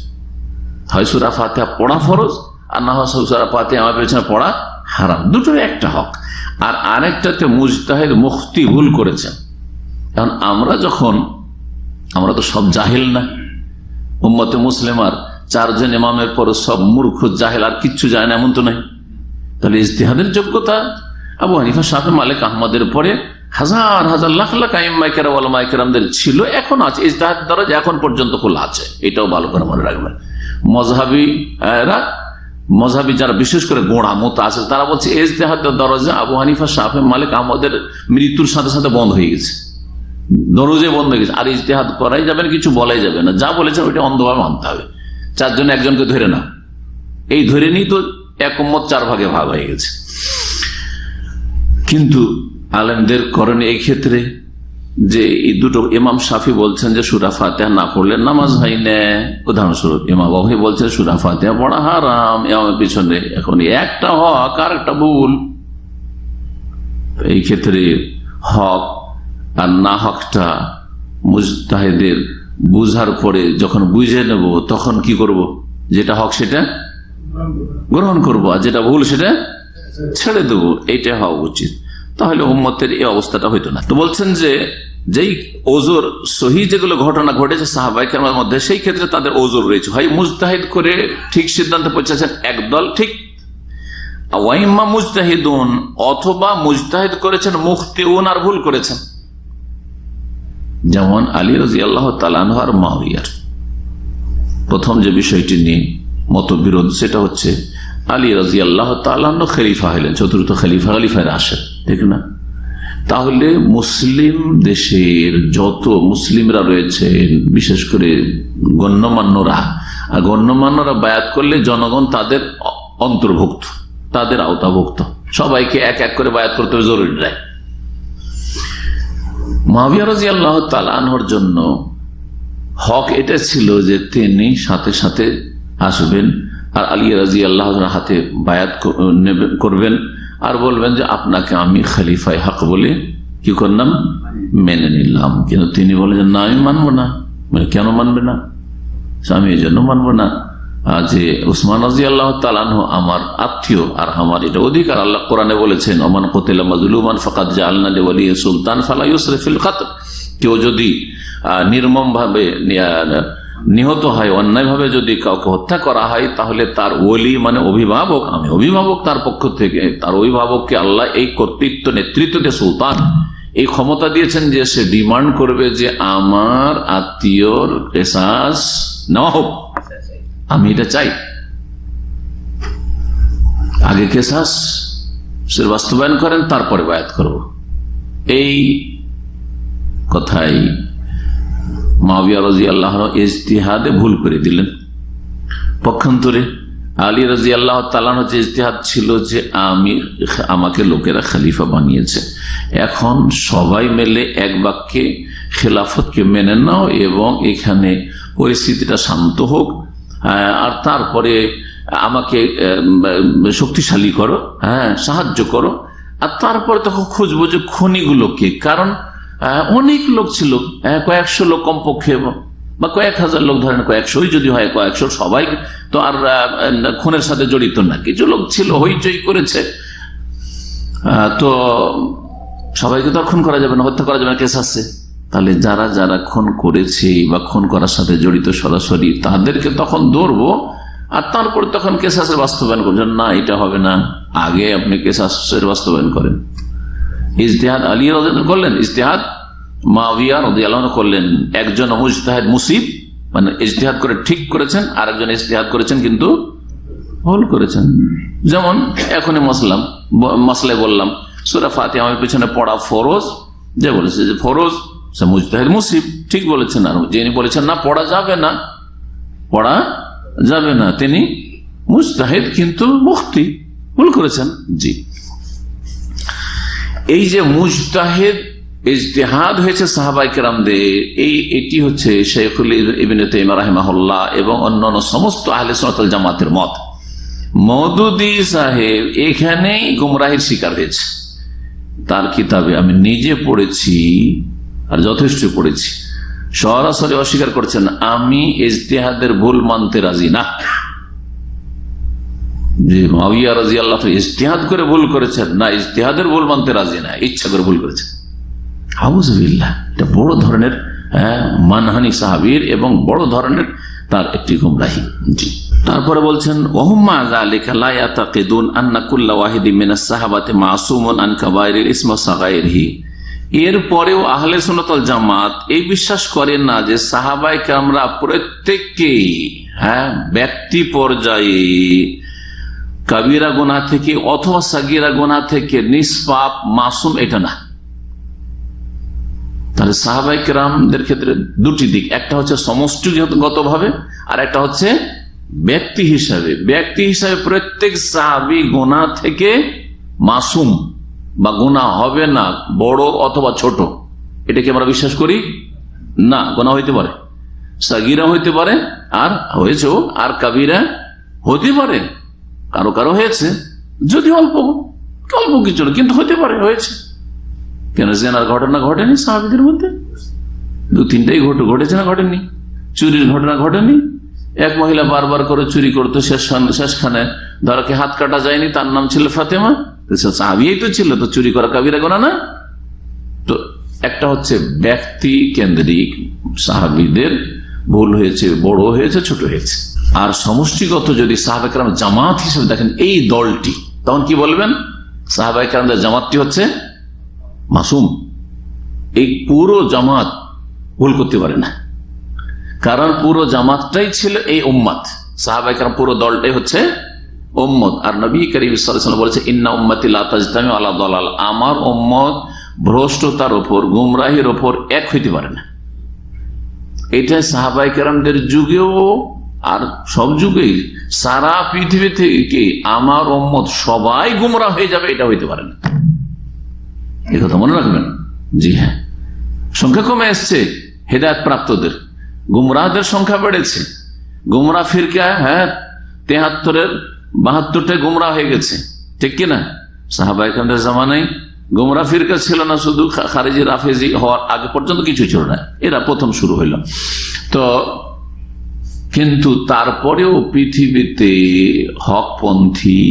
হয় সূরা ফাতিহা পড়া ফরজ, আর না হয় সূরা ফাতিহা আমার পেছনে পড়া হারাম, দুটোর একটা হক। আর আরেকটাতে মুজতাহিদ মুখতি, ভুল করেছেন। কারণ আমরা তো সব জাহেল না, উম্মতে মুসলিমার 4 জন ইমামের পর সব মূর্খ জাহেল, আর কিচ্ছু যায় না এমন তো নাই। তাহলে ইজতিহাদের যোগ্যতা আবু হানিফা, শাফি, মালিক, আহমদের পরে হাজার হাজার লাখ লাখ আইম্মায়ে কেরাম, ওলামায়ে কেরামদের ছিল, এখন আছে। ইজতিহাদ দরজা এখন পর্যন্ত খোলা আছে, এটাও ভালো করে মনে রাখবেন। মযহাবী যারা বিশেষ করে গোঁড়া মত আছে, তারা বলছে ইজতিহাদের দরজা আবু হানিফা, শাফি, মালিক, আহমদের মৃত্যুর সাথে সাথে বন্ধ হয়ে গেছে, দরজে বন্ধ হয়ে গেছে। আর ইজতিহাদ করাই যাবে না, কিছু বলাই যাবে না, যা বলেছেন ওইটা অন্ধভাবে মানতে হবে। 4 জন একজনকে ধরে না, এই ধরে নিই তো এক উম্মত 4 ভাগে ভাগ হয়ে গেছে। কিন্তু আলেমদের করণীয় এই ক্ষেত্রে যে এই দুটো, ইমাম শাফি বলছেন যে সূরা ফাতিহা না পড়লে নামাজ হয় না, উদাহরণস্বরূপ। ইমাম ওয়াহি বলছেন সূরা ফাতিহা পড়া হারাম, ইমামের পিছনে। এখন একটা হক আর একটা ভুল, এই ক্ষেত্রে হক আর না হকটা মুজতাহিদের বুঝার পরে যখন বুঝে নেব, তখন কি করব? যেটা হক সেটা গ্রহণ করব, আর যেটা ভুল সেটা ছেড়ে দেবো, এইটা হওয়া উচিত। তাহলে উম্মতের এই অবস্থাটা হইতো না। তো বলছেন যে যেই ওজোর সহি যেগুলো ঘটনা ঘটেছে সাহাবায়ে কেরামের মধ্যে, সেই ক্ষেত্রে তাদের ওজোর রয়েছে। হয় মুজতাহিদ করে ঠিক সিদ্ধান্তে পৌঁছেছেন একদল, ঠিক, ওয়াইম্মা মুজতাহিদুন, অথবা মুজতাহিদ করেছেন মুখতিউন, আর ভুল করেছেন। যেমন আলী রাদিয়াল্লাহু তাআলা আনহু আর মুআবিয়ার প্রথম যে বিষয়টি নিয়ে মতবিরোধ, সেটা হচ্ছে আলী রাদিয়াল্লাহু তাআলা আনহু খলিফা হলেন, চতুর্থ খলিফা, খলিফায়ে রাশিদ, ঠিক না? তাহলে মুসলিম দেশের যত মুসলিমরা রয়েছে, বিশেষ করে গণ্যমান্যরা, আর গণ্যমান্যরা বায়াত করলে জনগণ তাদের অন্তর্ভুক্ত, তাদের আওতাভুক্ত, সবাইকে এক এক করে বায়াত করতে জরুরি নয়। মুআবিয়া রাদিয়াল্লাহু তাআলা আনহুর জন্য হক এটা ছিল যে তিনি সাথে সাথে আসবেন আর আলী রাদিয়াল্লাহু আনহুর হাতে বায়াত করবেন আর বলবেন যে আপনাকে আমি খলিফায়ে হক বলে কি করলাম, মেনে নিলাম। কিন্তু তিনি বলেন যে না, আমি মানবো না। কেন মানবে না? আমি এই জন্য মানবো না যে উসমান রাদিয়াল্লাহু তাআলা আনহু আমার আত্মীয় আর আমার এটা অধিকার। আল্লাহ কোরআনে বলেছেন, ওমান কুতিলা মাজলুমান ফাকাদ জাআলনা লিওয়ালিয়্যি সুলতান ফালা ইউসরিফ ফিল কতল। কেউ যদি নির্মম ভাবে নিহত হয়, অন্যায় ভাবে যদি কাউকে হত্যা করা হয়, তাহলে তার ওলি মানে অভিভাবক, আমি অভিভাবক তার পক্ষ থেকে, তার অভিভাবককে আল্লাহ এই কর্তৃত্ব নেতৃত্ব দিয়ে সুলতান এই ক্ষমতা দিয়েছেন যে সে ডিমান্ড করবে যে আমার আত্মীয়র কিসাস নেওয়া হোক, আমি এটা চাই। আগে কিসাস সে বাস্তবায়ন করেন, তারপরে বায়াত করব। এই কথাই মুআবিয়া রাদিয়াল্লাহু আনহু ইজতিহাদে ভুল করে দিলেন। পক্ষান্তরে আলী রাদিয়াল্লাহু তাআলা আনহু যে ইজতিহাদ ছিল যে আমাকে লোকেরা খলিফা বানিয়েছে, এখন সবাই মিলে এক বাক্যে খেলাফতকে মেনে নাও এবং এখানে পরিস্থিতিটা শান্ত হোক, আর তারপরে আমাকে শক্তিশালী করো, সাহায্য করো, আর তারপরে তখন খুঁজবো যে খনিগুলোকে। কারণ অনেক লোক ছিল, কয়েকশো লোক কমপক্ষে, বা কয়েক হাজার লোক, ধরেন কয়েকশোই যদি হয়, কয়েকশো সবাই তো আর খুনের সাথে জড়িত না, কিছু লোক ছিল হইচই করেছে, তো সবাইকে তো খুন করা যাবে না, হত্যা করা যাবে না, কেস আছে। তাহলে যারা যারা খুন করেছে বা খুন করার সাথে জড়িত সরাসরি, তাদেরকে তখন ধরবো, আর তারপর তখন কেসাসের বাস্তবায়ন করছেন। না, এটা হবে না, আগে আপনি কেসাসের বাস্তবায়ন করেন। ইজতিহাদ আলী রাদিয়াল্লাহু করলেন, ইজতিহাদ মুআবিয়া রাদিয়াল্লাহু আনহু করলেন। একজন মুজতাহিদ মুসিব মানে ইজতিহাদ করে ঠিক করেছেন, আর একজন ইজতিহাদ করেছেন কিন্তু ভুল করেছেন। যেমন এখনই মসলায় বললাম সূরা ফাতিহা আমার পিছনে পড়া ফরজ, যে বলেছে যে ফরজ সে মুজতাহিদ মুসিব ঠিক বলেছেন, আর যিনি বলেছেন না পড়া যাবে না, পড়া যাবে না, তিনি মুজতাহিদ কিন্তু মুফতি, ভুল করেছেন। জি, এই যে মুজতাহিদ ইজতিহাদ হয়েছে সাহাবায়ে কেরামদের, এটি হচ্ছে শাইখুল ইবনে তাইমিয়া রাহিমাহুল্লাহ এবং অন্যান্য সমস্ত আহলে সুন্নাত ওয়াল জামাতের মত। মওদুদী সাহেব এখানেই গুমরাহির শিকার হয়েছে। তার কিতাবে আমি নিজে পড়েছি আর যথেষ্ট পড়েছি, সরাসরি অস্বীকার করছেন আমি ইজতিহাদের ভুল মানতে রাজি না। যে মুআবিয়া রাদিয়াল্লাহু আনহু ইজতিহাদ করে ভুল করেছেন, না, ইজতিহাদের ভুল মানতে রাজি না, ইচ্ছা করে ভুল করেছেন। আউযুবিল্লাহ, এটা বড় ধরনের মানহানি সাহাবীর এবং বড় ধরনের তার একটি গুমরাহি। জি, তারপরে বলছেন ওয়াহুম মা যালিকা লা ইয়াতাকিদুন আন্না কুল্লা ওয়াহিদিন মিনাস সাহাবাতি মাসুমুন আন কাবাইরিল ইসমি ওয়া সাগাইরিহি। এরপরেও আহলে সুন্নাত ওয়াল জামাত এই বিশ্বাস করেন না যে সাহাবায়ে কেরামরা প্রত্যেককেই ব্যক্তি পর্যায়ে কাবিরা গুনাহ থেকে অথবা সাগীরা গুনাহ থেকে নিষ্পাপ মাসুম, এটা না। তাহলে সাহাবায়ে কেরামদের ক্ষেত্রে দুটি দিক, একটা হচ্ছে সমষ্টিগত ভাবে আর একটা হচ্ছে ব্যক্তি হিসাবে। ব্যক্তি হিসাবে প্রত্যেক সাহাবী গুনাহ থেকে মাসুম বা গুনাহ হবে না, বড় অথবা ছোট, এটাকে আমরা বিশ্বাস করি না। গুনাহ হইতে পারে, সাগীরা হইতে পারে আর হয়েছেও, আর কাবিরা হতে পারে, কারো কারো হয়েছে, যদি অল্প অল্প কিছু, কিন্তু হতে পারে হয়েছে। কেন জেনার ঘটনা ঘটেনি সাহাবীদের মধ্যে? দু তিনটাই ঘটেছে না ঘটেনি? চুরির ঘটনা ঘটেনি? এক মহিলা বারবার করে চুরি করতো, শেষখানে ধরাকে হাত কাটা যায়নি, তার নাম ছিল ফাতেমা, সাহাবীই তো ছিল, তো চুরি করা কাবিরা গুনাহ না? তো একটা হচ্ছে ব্যক্তি কেন্দ্রিক, সাহাবীদের ভুল হয়েছে, বড় হয়েছে, ছোট হয়েছে। আর সমষ্টিগত যদি সাহাবায়ে কেরাম জামাত হিসেবে দেখেন এই দলটি, তখন কি বলবেন? সাহাবায়ে কেরামদের জামাতটি হচ্ছে মাসুম। এই পুরো জামাত ভুল করতে পারে না, কারণ পুরো জামাতটাই ছিল এই উম্মত। সাহাবায়ে কেরাম পুরো দলটাই হচ্ছে উম্মত। আর নবী করিম সাল্লাল্লাহু আলাইহি ওয়াসাল্লাম বলেছে ইন্না উম্মতি লা তাজতামি আলা দালাল, আমার উম্মত ভ্রষ্টতার উপর, গুমরাহির উপর এক হইতে পারে না। এটা সাহাবায়ে কেরামদের যুগেও আর সব যুগেই সারা পৃথিবী থেকে আমার উম্মত সবাই গুমরাহ হয়ে যাবে, এটা হইতে পারে না। এই কথা মনে রাখবেন। জি হ্যাঁ, সংখ্যা কমে এসছে হেদায়েত প্রাপ্তদের, গুমরাহদের সংখ্যা বেড়েছে। গুমরাহ ফিরকা 73-এর 72টায় গুমরাহ হয়ে গেছে, ঠিক কিনা? সাহাবায়ে কেরামদের জামানায় গুমরাহ ফিরকা ছিল না, শুধু খারেজি রাফেজি হওয়ার আগে পর্যন্ত কিছু ছিল না, এরা প্রথম শুরু হইল। তো কিন্তু তারপরেও পৃথিবীতে হকপন্থী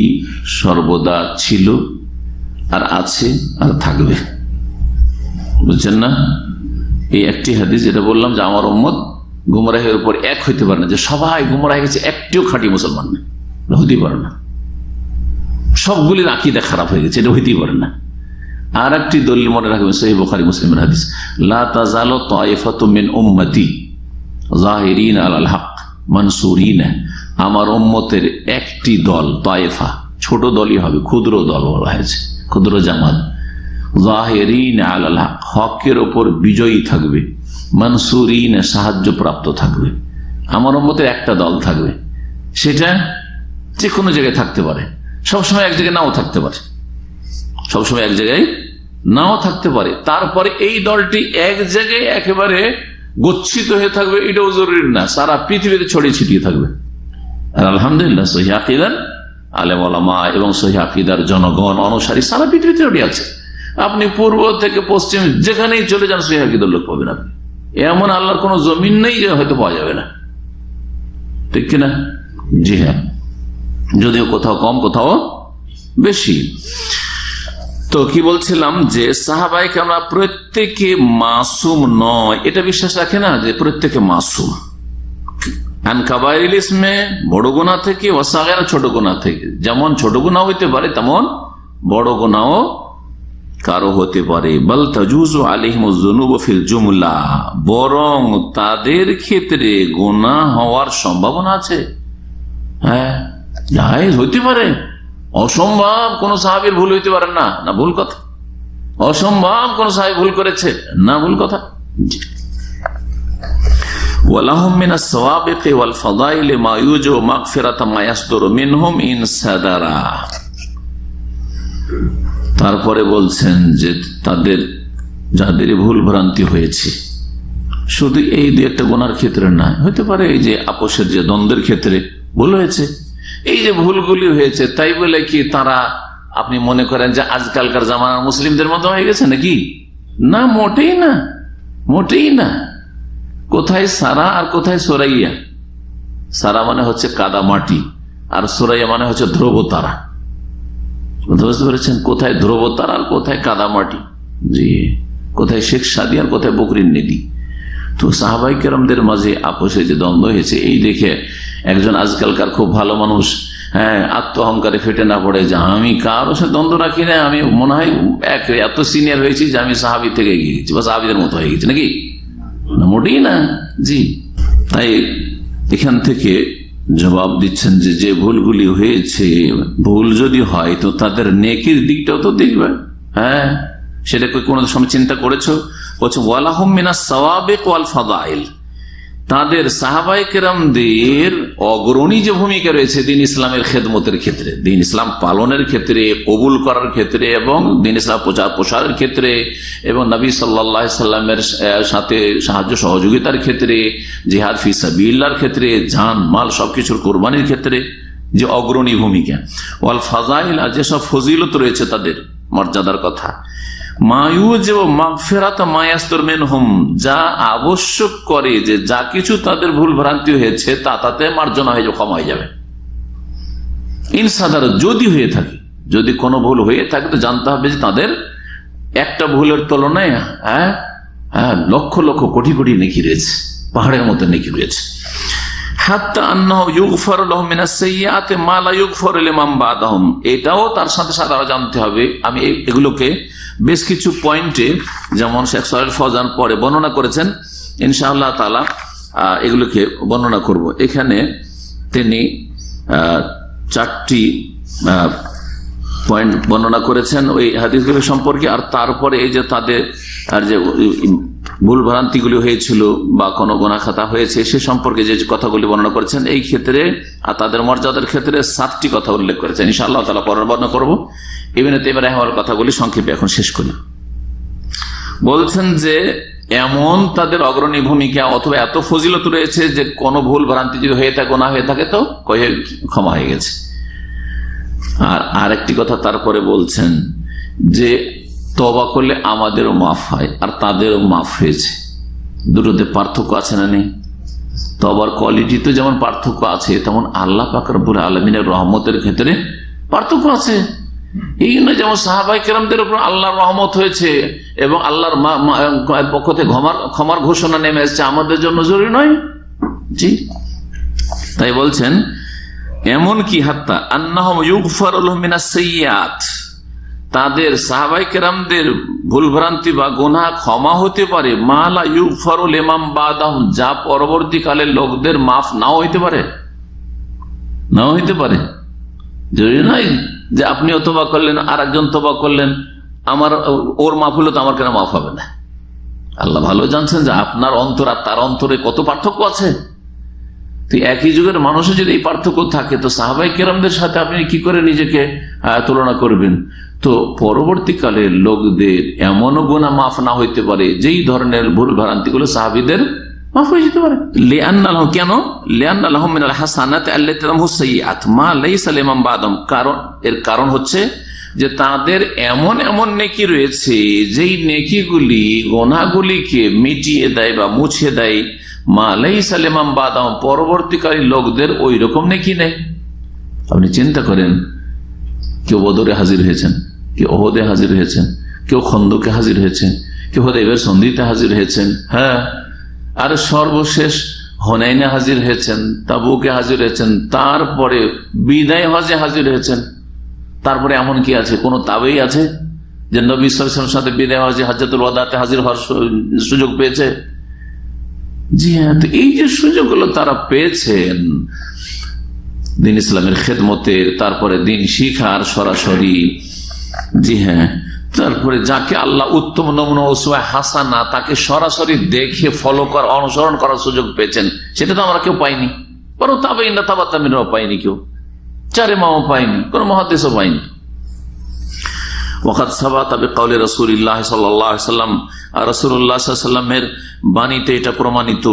সর্বদা ছিল, আর আছে, আর থাকবে। বুঝছেন না? এই একটি হাদিস যেটা বললাম যে আমার উম্মত গুমরাহের উপর এক হইতে পারে না, যে সবাই গুমরাহ গেছে, একটিও খাঁটি মুসলমান নেই, হইতেই পারে না। সবগুলির আকীদা খারাপ হয়ে গেছে, এটা হইতেই পারে না। আর একটি দলিল মনে রাখবেন, সহিহ বুখারী মুসলিমের হাদিস, লা তাযালু তায়েফাতু মিন উম্মতি যাহিরিন আলাল হক মানসুরিনা। আমার উম্মতের একটি দল, তায়েফা ছোট দলই হবে, ক্ষুদ্র দল বলা হয়েছে, ক্ষুদ্র জামাত, যাহিরিন আলাল হক, হকের উপর বিজয়ী থাকবে, মানসুরিন সাহায্য প্রাপ্ত থাকবে। আমার উম্মতের একটা দল থাকবে, সেটা যে কোনো জায়গায় থাকতে পারে, সবসময় এক জায়গায় নাও থাকতে পারে, সবসময় এক জায়গায় নাও থাকতে পারে। তারপরে এই দলটি এক জায়গায় একেবারে গচ্ছিত হয়ে থাকবে, এটাও জরুরি না, সারা পৃথিবীতে ছড়িয়ে ছিটিয়ে থাকবে। আর আলহামদুলিল্লাহ সহিহ আকীদার আলেম ওলামা এবং সহিহ আকীদার জনগণ অনুসারী সারা পৃথিবীতে ছড়িয়ে আছে। আপনি পূর্ব থেকে পশ্চিম যেখানেই চলে যান সহিহ আকীদার লোক পাবেন আপনি। এমন আল্লাহর কোন জমিন নেই যে হয়তো পাওয়া যাবে না, ঠিক কিনা? জি হ্যাঁ, যদিও কোথাও কম কোথাও বেশি। তো কি বলছিলাম যে সাহাবায়ে কেরাম প্রত্যেকে মাসুম নয়, এটা বিশ্বাস রাখে না যে প্রত্যেকে মাসুম। আন কাবাইরিল ইসমে, বড় গুনাহ থেকে, ওয়া সাগীরা, ছোট গুনাহ থেকে। যেমন ছোট গুনাহ হইতে পারে তেমন বড় গুনাহ কারো হতে পারে। বাল তাজুজু আলাইহিমুজ যুনুবু ফিল জুমলা, বরং তাদের ক্ষেত্রে গুনাহ হওয়ার সম্ভাবনা আছে। হ্যাঁ, জায়েজ হইতে পারে, অসম্ভব কোন সাহাবীর ভুল হইতে পারে না, না ভুল কথা। অসম্ভব কোন সাহাবী ভুল করেছে, না ভুল কথা। ওয়ালাহুম মিনাস সাওয়াবিকি ওয়াল ফাদাইলি মা ইউজু মাগফিরাতা মা ইয়াসদুরু মিনহুম ইন সাদারা। তারপরে বলছেন যে তাদের যাদের ভুল ভ্রান্তি হয়েছে, শুধু এই দুই একটা গুনার ক্ষেত্রে না, হতে পারে এই যে আপোষের যে দ্বন্দ্বের ক্ষেত্রে ভুল হয়েছে, এই যে ভুলগুলি হয়েছে, তাই বলে কি তারা আপনি মনে করেন যে আজকালকার জামানার মুসলিমদের মতো হয়ে গেছে নাকি? না, মোটেই না, মোটেই না। কোথায় সারা আর কোথায় সোরাইয়া? সারা মানে হচ্ছে কাদা মাটি, আর সোরাইয়া মানে হচ্ছে ধ্রুবতারা। বুঝতে পেরেছেন? কোথায় ধ্রুবতারা আর কোথায় কাদা মাটি। জি, কোথায় শেখ সাদি আর কোথায় বকরির নদী। তো সাহাবায়ে কেরামদের মাঝে আপোষে যে দ্বন্দ্ব হয়েছে, এই দেখে একজন আজকালকার খুব ভালো মানুষ আত্ম অহংকারে ফেটে না পড়ে যে আমি কারো সাথে দ্বন্দ্ব রাখি না, আমি মনে হয় এত সিনিয়র হয়েছি যে আমি সাহাবী থেকে এগিয়ে গেছি বা সাহাবীদের মতো হয়ে গেছি, নাকি? না, মোটেই না। জি, তাই এখান থেকে জবাব দিচ্ছেন যে যে ভুলগুলি হয়েছে, ভুল যদি হয় তো তাদের নেকির দিকটাও তো দেখবে। হ্যাঁ, সেটা কোনো সময় চিন্তা করেছো? বলছে ওয়ালাহুম মিনাস সাওয়াবিক ওয়াল ফাদাইল, তাদের সাহাবায়ে কেরামদের অগ্রণী যে ভূমিকা রয়েছে দিন ইসলামের খেদমতের ক্ষেত্রে, দিন ইসলাম পালনের ক্ষেত্রে, কবুল করার ক্ষেত্রে এবং দিন ইসলাম প্রচার প্রসারের ক্ষেত্রে এবং নবী সাল্লাল্লাহু আলাইহি সাল্লামের সাথে সাহায্য সহযোগিতার ক্ষেত্রে, জিহাদ ফি সাবিলিল্লাহর ক্ষেত্রে, জান মাল সবকিছুর কোরবানির ক্ষেত্রে যে অগ্রণী ভূমিকা, ওয়াল ফাজাইল, আর যেসব ফজিলত রয়েছে তাদের মর্যাদার কথা, যা আবশ্যক করে যে যা কিছু তাদের ভুল ভ্রান্তি হয়েছে তা তাতে মার্জনা হয়ে ক্ষমা হয়ে যাবে। ইনসাদার, যদি হয়ে থাকে, যদি কোনো ভুল হয়ে থাকে তো জানতে হবে যে তাদের একটা ভুলের তুলনায় লক্ষ লক্ষ কোটি কোটি নেকি রয়েছে, পাহাড়ের মতো নেকি রয়েছে। এটাও তার সাথে সাথে জানতে হবে। আমি এগুলোকে বেশ কিছু পয়েন্টে, যেমন শেখ সালেহ ফৌজান পরে বর্ণনা করেছেন, ইনশাআল্লাহ তাআলা এগুলোকে বর্ণনা করব। এখানে তিনি চারটি পয়েন্ট বর্ণনা করেছেন ওই হাদিসগুলো সম্পর্কে। আর তারপরে এই যে তাদের আর যে ভুল ভ্রান্তিগুলি হয়েছিল বা কোনো গুনাহ খাতা হয়েছে সে সম্পর্কে যে কথাগুলি বর্ণনা করেছেন, এই ক্ষেত্রে আর তাদের মর্যাদার ক্ষেত্রে 7টি কথা উল্লেখ করেছেন। ইনশাআল্লাহ তাআলা পরে বর্ণনা করবো। ইবনে তাইমিয়া রাহিমাহুল্লাহর কথাগুলি সংক্ষেপে এখন শেষ করি। বলছেন যে এমন তাদের অগ্রণী ভূমিকা অথবা এত ফজিলত রয়েছে যে কোনো ভুল ভ্রান্তি যদি হয়ে থাকে, গুনাহ হয়ে থাকে, তো ক্ষমা হয়ে গেছে। আর আরেকটি কথা তারপরে বলছেন যে তওবা করলে আমাদেরও মাফ হয় আর তাদেরও মাফ হয়েছে। দুটোতে পার্থক্য আছে না নেই? তওবার কোয়ালিটিতে যেমন পার্থক্য আছে, তেমন আল্লাহ পাক রব্বুল আলামিনের রহমতের ক্ষেত্রে পার্থক্য আছে। এই জন্য যেমন সাহাবায়ে কেরামদের উপর আল্লাহর রহমত হয়েছে এবং আল্লাহর পক্ষ থেকে ক্ষমার ঘোষণা নেমে এসেছে, আমাদের জন্য জরুরি নয়? জি, তাই বলছেন এমন কি হাত্তা আন্নাহুম ইউগফারু লাহুম মিনাস সাইয়্যাত, তাদের সাহাবায়ে কেরামদের ভুলভ্রান্তি বা গুনাহ ক্ষমা হতে পারে, মা লা ইউগফারু লিমান বাদাহুম, যা পরবর্তীকালে লোকদের মাফ নাও হইতে পারে, নাও হইতে পারে। জরুরি নয় যে আপনিও তওবা করলেন আর একজন তওবা করলেন, ওর মাফ হলো তো আমার কেন মাফ হবে না? আল্লাহ ভালো জানছেন যে আপনার অন্তর আর তার অন্তরে কত পার্থক্য আছে। তো একই যুগের মানুষের যদি এই পার্থক্য থাকে, তো সাহাবায়ে কেরামদের সাথে আপনি কি করে নিজেকে তুলনা করবেন? তো পরবর্তীকালে লোকদের এমনও গুনাহ মাফ না হইতে পারে যেই ধরনের ভুল ভ্রান্তিগুলো সাহাবীদের মাফ হয়ে যেতে পারে। কেন? লিআন্না লাহুম মিনাল হাসানাতি আল্লাতী লাহুম সাইয়্যাত মা লাইসা লিমান বাদাহুম, এর কারণ হচ্ছে যে তাদের এমন এমন নেকি রয়েছে যেই নেকিগুলি গুনাহগুলিকে মিটিয়ে দেয় বা মুছে দেয়, মা লাইসা লিমান বাদাহুম, পরবর্তীকারী লোকদের ওই রকম নেকি নেই। আপনি চিন্তা করেন, কেউ বদরে হাজির হয়েছেন, কেউ ওহদে হাজির হয়েছেন, কেউ খন্দকে হাজির হয়েছেন, কেউ হুদায়বিয়ার সন্ধিতে হাজির হয়েছেন, হ্যাঁ, আর সর্বশেষ হুনাইনে হাজির হয়েছেন, তাবুকে হাজির হয়েছেন, তারপরে বিদায় হজে হাজির হয়েছেন। তারপরে এমন কি আছে, কোন তাবেই আছে যে নবী সাল্লাল্লাহু আলাইহি ওয়াসাল্লামের সাথে বিদায় হজে হজ্জাতুল ওয়াদাতে হাজির হওয়ার সুযোগ পেয়েছে? জি হ্যাঁ, তো এই যে সুযোগগুলো তারা পেয়েছেন দিন ইসলামের খেদমতের, তারপরে দিন শিখার সরাসরি, জি হ্যাঁ, তারপরে যাকে আল্লাহ উত্তম নমুনা উসওয়া হাসানা, তাকে সরাসরি দেখে ফলো করা, অনুসরণ করার সুযোগ পেয়েছেন, সেটা তো আমরা কেউ পাইনি। বরং তাবেঈনরা, তাবাউ তাবেঈনরাও পাইনি, কেউ চার ইমামও পাইনি, কোন মুহাদ্দিসও পাইনি। ওয়াকাদ সাবাতা বিকাউলি রাসূলিল্লাহ সাল্লাল্লাহু আলাইহি ওয়াসাল্লাম, আর রাসূলুল্লাহ সাল্লাল্লাহু আলাইহি ওয়াসাল্লামের বাণীতে এটা প্রমাণিত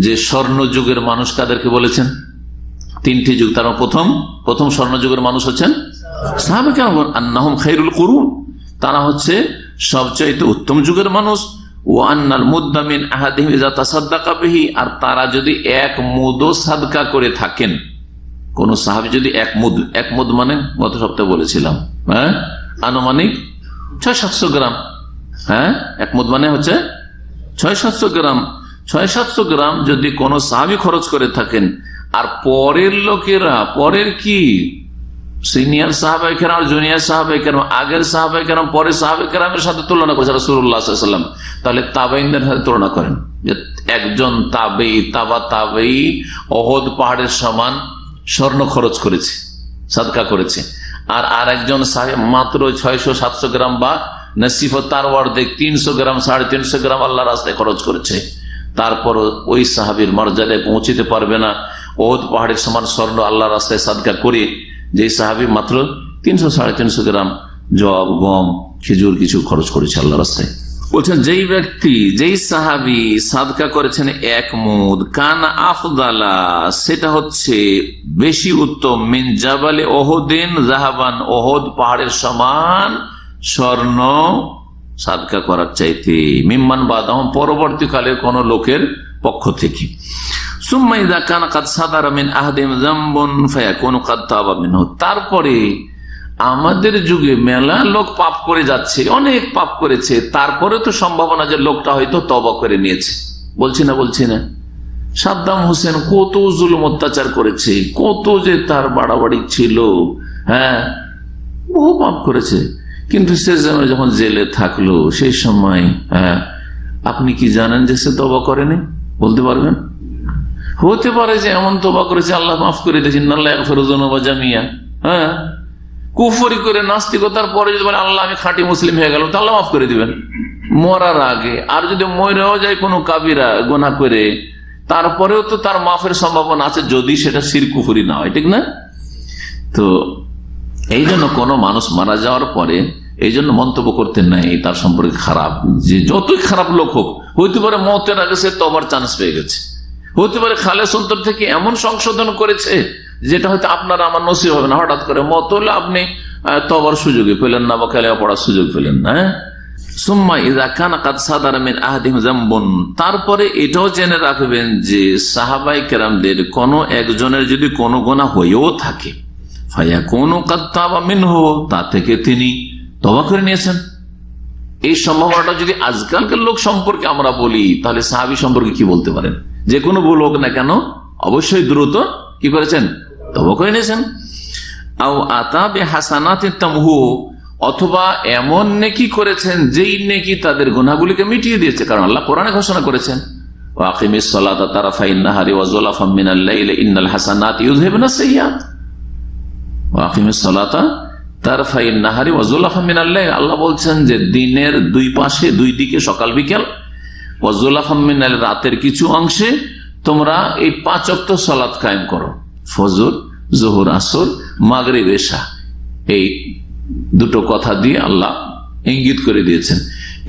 যে স্বর্ণ যুগের মানুষ কাদেরকে বলেছেন? 3টি যুগ। তার প্রথম স্বর্ণ যুগের মানুষ হচ্ছেন সাহাবায়ে কেরাম, আন্নাহুম খায়রুল কুরুন, তারা হচ্ছে সবচাইতে উত্তম যুগের মানুষ। ওয়া আন্নাল মুদ্দা মিন আহাদিহিম ইযা তাসাদদাকা বিহি, আর তারা যদি এক মুদ সাদকা করে থাকেন, কোন সাহাবী যদি এক মুদ মানে গত সপ্তাহে বলেছিলাম, হ্যাঁ, আনুমানিক 600-700 গ্রাম, হ্যাঁ, এক মুদ মানে হচ্ছে 600-700 গ্রাম। 600-700 গ্রাম যদি কোন সাহাবী খরচ করে থাকেন, আর পরের লোকেরা, পরের কি সিনিয়র সাহাবায়ে কেরাম, জুনিয়র সাহাবায়ে কেরাম, আগের সাহাবায়ে কেরাম, পরের সাহাবায়ে কেরামের সাথে তুলনা করেছে রাসূলুল্লাহ সাল্লাল্লাহু আলাইহি ওয়াসাল্লাম, তাহলে তাবেঈনদের সাথে তুলনা করেন যে একজন তাবেঈ উহুদ পাহাড়ের সমান স্বর্ণ খরচ করেছে, সাদকা করেছে, আর আরেকজন সাহেব মাত্র 600-700 গ্রাম বা নসিফ তার অর্ধেক 300 গ্রাম, 350 গ্রাম আল্লাহর রাস্তায় খরচ করেছে। তারপর ওই সাহাবীর মর্যাদায় পৌঁছিতে পারবে না উহুদ পাহাড়ের সমান স্বর্ণ আল্লাহর রাস্তায় সাদকা করে যে সাহাবী মাত্র 300-350 গ্রাম জব, গম, খেজুর কিছু খরচ করেছে আল্লাহর রাস্তায়। বলছেন যেই ব্যক্তি, যেই সাহাবী সাদকা করেছেন এক মুদ, কান আফদালা, সেটা হচ্ছে বেশি উত্তম, মিন জাবালে ওহুদিন যাহাবান, ওহুদ পাহাড়ের সমান স্বর্ণ সাদকা করার চাইতে, মিম্মান বাদাহুম, পরবর্তীকালের কোন লোকের পক্ষ থেকে। সুম্মা ইযা কানা কাদ সাদারা মিন আহাদিহিম যামবুন ফায়াকুনু কাদ তাবা মিনহু, তারপরে আমাদের যুগে মেলা লোক পাপ করে যাচ্ছে, অনেক পাপ করেছে, তারপরে তো সম্ভাবনা যে লোকটা হয়তো তওবা করে নিয়েছে। বলছি না সাদ্দাম হোসেন কত জুলুম অত্যাচার করেছে, কত যে তার বাড়াবাড়ি ছিল, হ্যাঁ, বহু পাপ করেছে, কিন্তু সে যখন জেলে থাকলো সেই সময়, হ্যাঁ, আপনি কি জানেন যে সে তওবা করেনি? বলতে পারবেন? হতে পারে যে এমন তওবা করেছে আল্লাহ মাফ করে দিয়েছেন, আল্লাহ ইয়াগফিরু যুনুবা জামিয়া, হ্যাঁ, কুফরি করে নাস্তিকতার পরে যদি বলে আল্লাহ আমি খাঁটি মুসলিম হয়ে গেল, তাহলে মাফ করে দিবেন মরার আগে। আর যদি মরেও যায় কোনো কাবিরা গুনাহ করে, তারপরেও তো তার মাফের সম্ভাবনা আছে, যদি সেটা শিরক কুফরি না হয়, ঠিক না? তো এই জন্য কোনো মানুষ মারা যাওয়ার পরে এই জন্য মন্তব্য করতে নাই তার সম্পর্কে খারাপ, যে যতই খারাপ লোক হোক, হইতে পারে মতের আগে সে তবার চান্স পেয়ে গেছে, হতে পারে খালেস অন্তর থেকে এমন সংশোধন করেছে যেটা হয়তো আপনার আমার নসিব হবে না। হঠাৎ করে মত হলে আপনি তবার সুযোগে পেলেন না বা কালিমা পড়ার সুযোগ পেলেন না। তারপরে এটাও জেনে রাখবেন যে সাহাবাই কেরামদের কোন একজনের যদি কোনো গুনাহ হয়েও থাকে, তা থেকে তিনি তওবা করে নিয়েছেন, এই সম্ভাবনাটা যদি আজকালকার লোক সম্পর্কে আমরা বলি, তাহলে সাহাবী সম্পর্কে কি বলতে পারেন? যে কোনো ভুল হোক না কেন অবশ্যই দ্রুত কি করেছেন? তওবা করে নিয়েছেন। আও আতা বিহাসানাতিন তামহু, অথবা এমন নেকি করেছেন যেই নেকি তাদের গুনাহগুলিকে মিটিয়ে দিয়েছে। কারণ আল্লাহ কোরআনে ঘোষণা করেছেন, ওয়াকিমিস সালাতা তারাফাইন নাহারি ওয়া যুলাফাম মিনাল লাইলি ইন্নাল হাসানাতি ইউযহিবুনাস সাইয়্যাত। ওয়াকিমিস সালাতা তারাফাইন নাহারি ওয়া যুলাফাম মিনাল লাইল, আল্লাহ বলছেন যে দিনের দুই পাশে, দুই দিকে, সকাল বিকেল, ওয়া যুলাফাম মিনাল, রাতের কিছু অংশে তোমরা এই 5 ওয়াক্ত সালাত কায়েম করো। ফজর, যোহর, আসর, মাগরিব, এশা, এই দুটো কথা দিয়ে আল্লাহ ইঙ্গিত করে দিয়েছেন।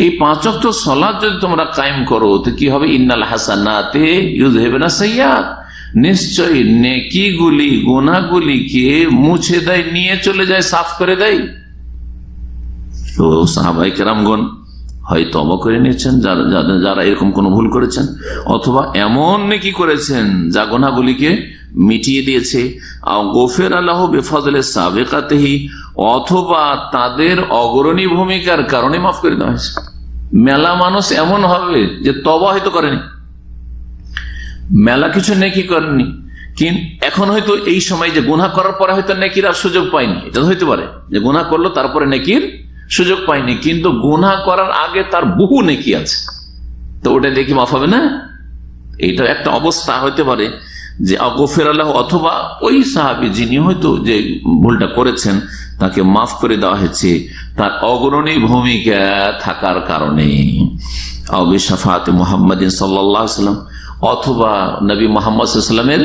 এই 5 ওয়াক্ত সালাত যদি তোমরা কায়েম করো তো কি হবে? ইন্নাল হাসানাতে ইউযহিবুনাস সাইয়্যাত, নিশ্চয়ই নেকিগুলি গুনাহগুলিকে মুছে দেয়, নিয়ে চলে যায়, সাফ করে দেয়। তো সাহাবায়ে কেরামগণ হয় তওবা করে নিয়েছেন যারা এরকম কোন ভুল করেছেন, অথবা এমন নেকি করেছেন যা গুনাহগুলিকে মিটিয়ে দিয়েছে। গফির লাহু বিফাদলি সাবিকাতিহি, অথবা তাদের অগ্রণী ভূমিকার কারণে মাফ করে দেওয়া হয়েছে। মেলা মানুষ এমন হবে যে তওবা হয়তো করেনি, মেলা কিছু নেকি করেনি, কিন্তু এখন হয়তো এই সময় যে গুনাহ করার পরে হয়তো নেকির আর সুযোগ পায়নি, এটা হইতে পারে যে গুনাহ করলো তারপরে নেকির সুযোগ পায়নি, কিন্তু গুনাহ করার আগে তার বহু নেকি আছে, তো ওটা দেখি মাফ হবে না। এইটা একটা অবস্থা হইতে পারে যে গফির আল্লাহ, অথবা ওই সাহাবী যিনি হয়তো যে ভুলটা করেছেন তাকে মাফ করে দেওয়া হয়েছে তার অগ্রণী ভূমিকা থাকার কারণে। আও বিশাফাতে মুহাম্মাদিন সাল্লাল্লাহু আলাইহি ওয়াসাল্লাম, অথবা নবী মুহাম্মদ সাল্লাল্লাহু আলাইহি ওয়াসাল্লামের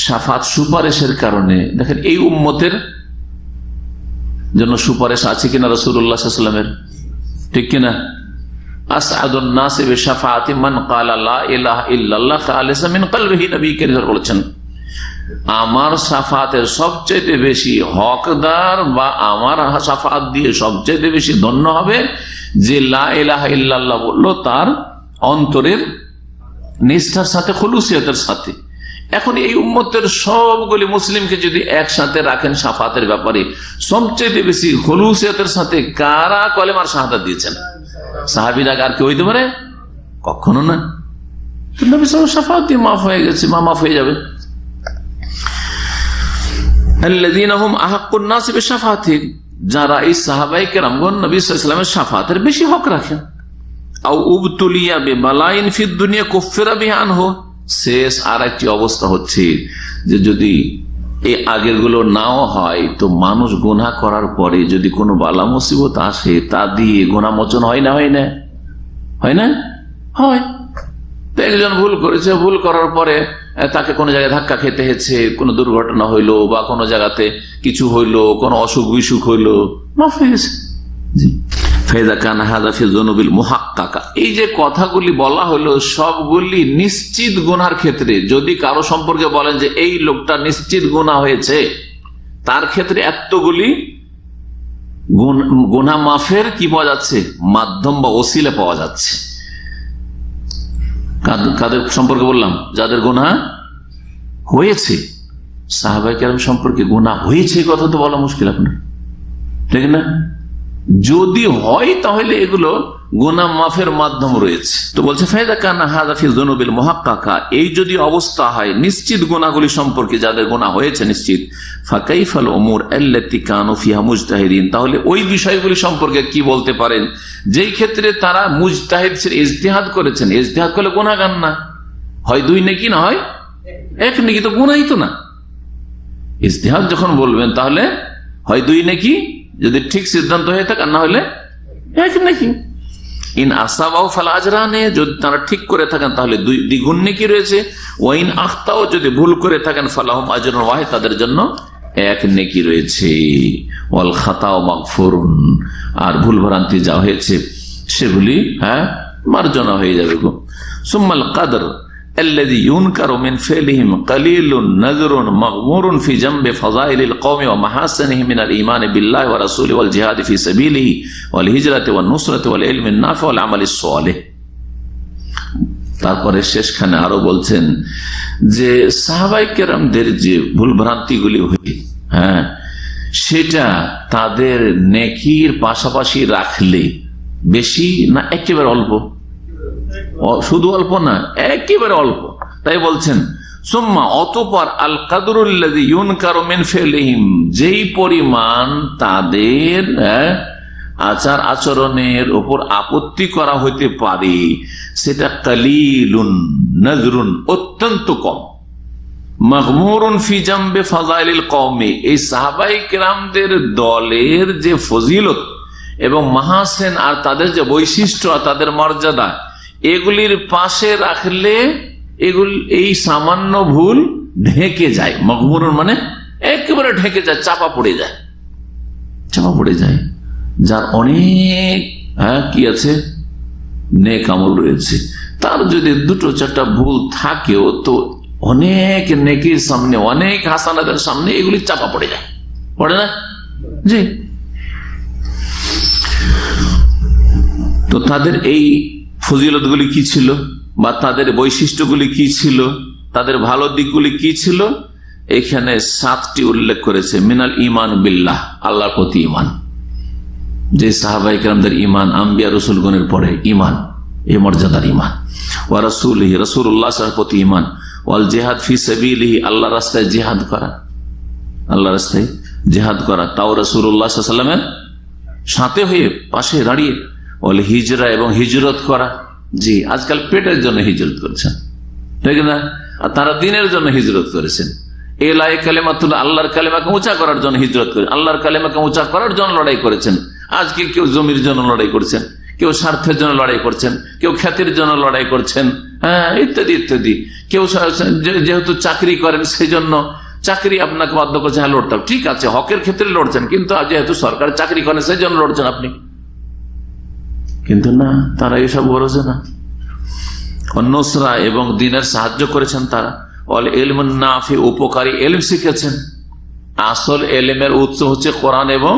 শাফাত, সুপারিশের কারণে। দেখেন এই উম্মতের জন্য সুপারিশ আছে কিনা রাসূলুল্লাহ সাল্লাল্লাহু আলাইহি ওয়াসাল্লামের, ঠিক কিনা? আসআদুন নাস বিশাফাতি মান ক্বালা লা ইলাহা ইল্লাল্লাহ খালিসাম মিন কলবিহি, নবী কারীম বলেছেন আমার শাফাতের সবচেয়ে বেশি হকদার বা আমার শাফাত দিয়ে সবচেয়ে বেশি ধন্য হবে যে লা ইলাহা ইল্লাল্লাহ বললো তার অন্তরের নিষ্ঠার সাথে, খুলুসিয়তের সাথে। এখন এই উম্মতের সবগুলি মুসলিমকে যদি একসাথে রাখেন শাফাতের ব্যাপারে, সবচেয়ে বেশি খুলুসিয়তের সাথে কারা কলেমার শাহাদাত দিয়েছেন? সাহাবীরা, আর কি হইতে পারে? কখনো না। নবী সাল্লাল্লাহু আলাইহি ওয়াসাল্লাম শাফাত দিয়ে মাফ হয়ে গেছে, মাফ হয়ে যাবে। আল্লাযীনা হুম আহাক্কুন নাস বিশাফাতি, যারা এই সাহাবায়ে কেরামগণ নবী সাল্লাল্লাহু আলাইহি ওয়াসাল্লামের শাফাতের বেশি হক রাখেন। আও উবতুলিয়া বিবালাইন ফিদ দুনিয়া কুফিরা বিহা আনহু, শেষ আর একটি অবস্থা হচ্ছে যে যদি এই আগের গুলো নাও হয় তো মানুষ গুনাহ করার পরে যদি কোনো বালা মুসিবত আসে তা দিয়ে গুনাহ মোচন হয় না? হয় না? হয় না? হয়। তো একজন ভুল করেছে, ভুল করার পরে তাকে কোনো জায়গায় ধাক্কা খেতে হয়েছে, কোনো দুর্ঘটনা হইলো বা কোনো জায়গাতে কিছু হইলো, কোনো অসুখ বিসুখ হইলো, মাফ হয়ে গেছে। এই যে কথাগুলি বলা হলো সবগুলি নিশ্চিত গুনার ক্ষেত্রে। যদি কারো সম্পর্কে বলেন যে এই লোকটা নিশ্চিত গুনাহ হয়েছে, তার ক্ষেত্রে এতগুলি গুনাহ মাফের কি পাওয়া যাচ্ছে? মাধ্যম বা ওসিলা পাওয়া যাচ্ছে। কাদের সম্পর্কে বললাম? যাদের গুনাহ হয়েছে। সাহাবায়ে কেরাম সম্পর্কে গুনাহ হয়েছে কথা তো বলা মুশকিল আপনার, ঠিক না? যদি হয় তাহলে এগুলো গুনাহ মাফের মাধ্যম রয়েছে। তো বলছে ফায়দা কানা হাযা ফি যুনুবিল মুহাক্কাকা, এই যদি অবস্থা হয় নিশ্চিত গুনাহগুলি সম্পর্কে যাদের গুনাহ হয়েছে নিশ্চিত, ফাকাইফাল উমুর আল্লাতী কানু ফিহা মুজতাহিদিন, তাহলে ওই বিষয়গুলি সম্পর্কে কি বলতে পারেন যেই ক্ষেত্রে তারা মুজতাহিদ ছিল, ইজতিহাদ করেছেন। ইজতিহাদ করলে গুনাহগার না, হয় 2 নেকি না হয় 1 নেকি, তো গুনাহই তো না। ইজতিহাদ যখন বলবেন তাহলে হয় 2 নেকি যদি ঠিক সিদ্ধান্ত হয়ে থাকে, আর না হলে 1 নেকি। ইন আসাবাও ফালা আজরানে, যদি তারা ঠিক করে থাকেন তাহলে 2 দ্বিগুণ নেকি রয়েছে। ওয়াইন আখতাও, যদি ভুল করে থাকেন ফালাহুম আজরুন ওয়াহিদ, তাদের জন্য 1 নেকি রয়েছে। ওয়াল খাতাও মাগফুরুন, আর ভুল ভ্রান্তি যা হয়েছে সেগুলি মার্জনা হয়ে যাবে গো। সুম্মাল কদর الذي ينكر من فعلهم قليل نذر مغمور في جنب فضائل القوم ومحاسنهم من الإيمان بالله ورسوله والجهاد في سبيله والهجرة والنصرة والعلم النافع والعمل الصالح। তারপরে শেষখানে আরো বলছেন যে সাহাবায়ে কেরামদের যে ভুল ভ্রান্তিগুলি হয়ে সেটা তাদের নেকির পাশাপাশি রাখলে বেশি না একেবারে অল্প? শুধু অল্প না, একেবারে অল্প। তাই বলছেন সুম্মা, অতঃপর আল কাদরুল্লাযী ইউনকারু মিন ফিলিহিম, যেই পরিমাণ তাদের আচার আচরণের উপর আপত্তি করা হইতে পারে সেটা কালিলুন নজরুন, অত্যন্ত কম। মাগমুরুন ফি জামবে ফাযাইলিল কওমি, এই সাহাবায়ে কেরামদের দলের যে ফজিলত এবং মাহাসেন আর তাদের যে বৈশিষ্ট্য আর তাদের মর্যাদা, এগুলির পাশে রাখলে এই সামান্য ভুল ঢেকে যায়। মগমুরুন মানে একেবারে ঢেকে যায়, চাপা পড়ে যায়। যার অনেক কি আছে, নেক আমল রয়েছে, তার যদি 2-4টা ভুল থাকেও তো অনেক নেকির সামনে, অনেক হাসানাতের সামনে এগুলি চাপা পড়ে যায়, পড়ে না? জি। তো তাদের এই ফজিলতগুলি কি ছিল, বা তাদের বৈশিষ্ট্যগুলি কি ছিল, তাদের ভালো দিকগুলি কি ছিল, এখানে 7টি উল্লেখ করেছে। মিনাল ইমান বিল্লাহ, আল্লাহর প্রতি ইমান, যে সাহাবায়ে কেরামদের ইমান আম্বিয়া রাসূলগণের পরে ইমান, এই মর্যাদার ইমান। ওয়া রাসূলিহি, রাসূলুল্লাহ সাল্লাল্লাহু আলাইহি ওয়াসাল্লামের প্রতি ইমান। ওয়াল জিহাদ ফি সাবিলিহি, আল্লাহর রাস্তায় জিহাদ করা, আল্লাহর রাস্তায় জিহাদ করা, তাও রাসূলুল্লাহ সাল্লাল্লাহু আলাইহি ওয়াসাল্লামের সাথে হয়ে, পাশে দাঁড়িয়ে। ওয়াল হিজরা, এবং হিজরত করা। জি, আজকাল পেটের জন্য হিজরত করছেন, ঠিক না? আর তারা দিনের জন্য হিজরত করেছেন। এলায়ে কালিমাতুল্লাহ, আল্লাহর কালিমাকে উঁচা করার জন্য হিজরত করেছেন, আল্লাহর কালিমাকে উঁচা করার জন্য লড়াই করেছেন। আজকে কেউ জমির জন্য লড়াই করছেন, কেউ স্বার্থের জন্য লড়াই করছেন, কেউ খ্যাতির জন্য লড়াই করছেন, ইত্যাদি ইত্যাদি। কেউ যেহেতু চাকরি করেন সেই জন্য চাকরি আপনাকে বাধ্য করছে, লড়তে হবে, ঠিক আছে, হকের ক্ষেত্রে লড়ছেন, কিন্তু যেহেতু সরকারি চাকরি করেন সেই জন্য লড়ছেন আপনি। কিন্তু না, তারা এসব করেছে না। নুসরা, এবং দ্বীনের সাহায্য করেছেন তারা। ওয়াল ইলমুন নাফি, উপকারী ইলম শিখেছেন। আসল ইলমের উৎস হচ্ছে কোরআন এবং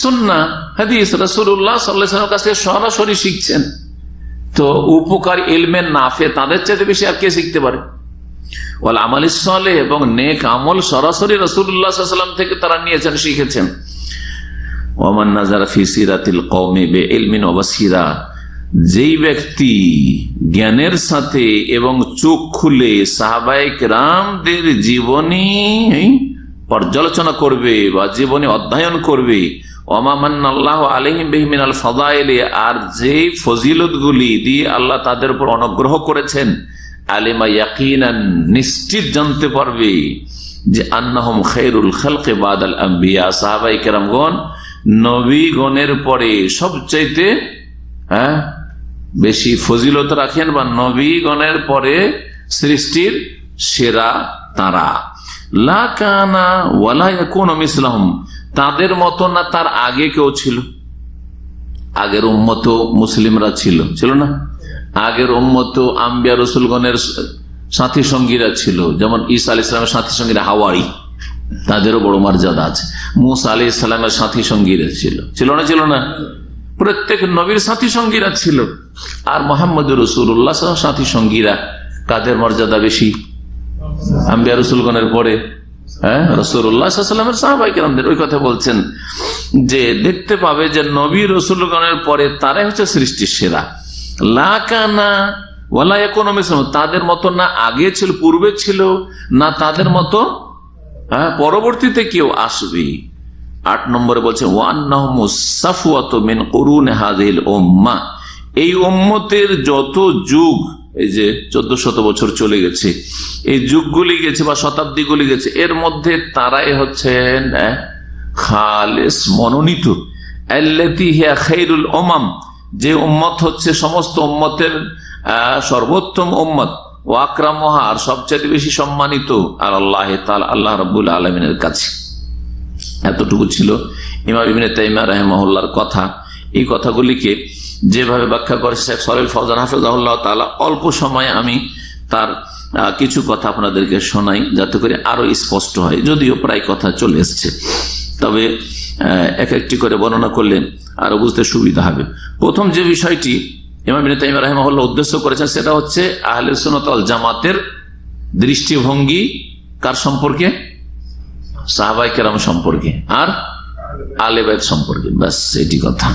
সুন্নাহ, হাদিস। রাসূলুল্লাহ সাল্লাল্লাহু আলাইহি ওয়াসাল্লামের কাছে সরাসরি শিখছেন। তো উপকারী ইলমের নাফে তাদের চাইতে বেশি আর কে শিখতে পারে? ওয়াল আমালিস সালেহ, এবং নেক আমল সরাসরি রাসূলুল্লাহ সাল্লাল্লাহু আলাইহি ওয়াসাল্লাম থেকে তারা নিয়েছেন, শিখেছেন। ওয়ামান নাযারা ফি সিরাতিল কওমি বিইলমিন ওয়া বাসীরা, যেই ব্যক্তি জ্ঞানের সাথে এবং চোখ খুলে সাহাবায়ে কেরামদের জীবনী পর্যালোচনা করবে বা জীবনী অধ্যয়ন করবে, ওমা মান্নাল্লাহু আলাইহিম বিহি মিনাল ফাযাইল, আর যেই ফজিলতগুলি দিয়ে আল্লাহ তাদের উপর অনুগ্রহ করেছেন, আলিমা ইয়াকিনান, নিশ্চিত জানতে পারবে যে আন্নাহুম খায়রুল খালকি বাদাল আম্বিয়া, সাহাবায়ে কেরামগণ নবীগণের পরে সবচাইতে বেশি ফজিলত রাখেন, বা নবীগণের পরে সৃষ্টির সেরা তারা। লা কানা ওয়ালা ইয়াকুনু মিসলাহুম, তাদের মতো না, তার আগে কেউ ছিল। আগের উম্মত মুসলিমরা ছিল না? আগের উম্মত আম্বিয়া রাসূলগণের সাথী সঙ্গীরা ছিল, যেমন ঈসা আলাইহিস সালামের সাথী সঙ্গীরা হাওয়ারি, তাদেরও বড় মর্যাদা আছে। মুসা আলাইহিস সালামের সাথী সঙ্গীরা ছিল না? প্রত্যেক নবীর সাথী সঙ্গীরা ছিল। আর মুহাম্মদুর রাসূলুল্লাহ সাথী সঙ্গীরা কাদের মর্যাদা বেশি? আম্বিয়া রাসূলগণের পরে রাসূলুল্লাহ সাল্লাল্লাহু আলাইহি ওয়াসাল্লামের সাহাবায়ে কেরামদের। ওই কথা বলছেন যে দেখতে পাবে যে নবী রাসূলগণের পরে তারাই হচ্ছে সৃষ্টির সেরা। লা কানা ওয়ালা ইয়াকুনু মিসলাহুম, তাদের মতো না আগে ছিল, পূর্বে ছিল, না তাদের মতো পরবর্তীতে কেউ আসবে। 8 নম্বরে বলছে ওয়ান্নাহুম সাফওয়াতু মিন কুরুনি হাযিহিল উম্মাহ, এই উম্মতের যত যুগ, এই যে 1400 বছর চলে গেছে, এই যুগগুলি গেছে বা শতাব্দীগুলি গেছে, এর মধ্যে তারাই হচ্ছেন খালেস মনোনীত, আল্লাতী হিয়া খায়রুল উমাম, যে উম্মত হচ্ছে সমস্ত উম্মতের সর্বোত্তম উম্মত, ও আকরামুহা, আর সবচেয়ে বেশি সম্মানিত আর আল্লাহ তাআলা, আল্লাহ রাব্বুল আলামিনের কাছে। এতটুকু ছিল ইমাম ইবনে তাইমিয়া রাহিমাহুল্লাহর কথা। এই কথাগুলিকে যেভাবে ব্যাখ্যা করে শেখ সালেহ ফওজান হাফিজাহুল্লাহ তাআলা, অল্প সময়ে আমি তার কিছু কথা আপনাদেরকে শোনাই যাতে করে আরো স্পষ্ট হয়, যদিও প্রায় কথা চলে এসছে, তবে এক একটি করে বর্ণনা করলে আরো বুঝতে সুবিধা হবে। প্রথম যে বিষয়টি ইমাম ইবনে তাইমিয়া রাহিমাহুল্লাহ উদ্দেশ্য করেছেন সেটা হচ্ছে আহলে সুন্নাত ওয়াল জামাতের দৃষ্টিভঙ্গি কার সম্পর্কে? সাহাবায়ে কেরাম সম্পর্কে আর আহলে বাইত সম্পর্কে। ব্যাস এটি কথা।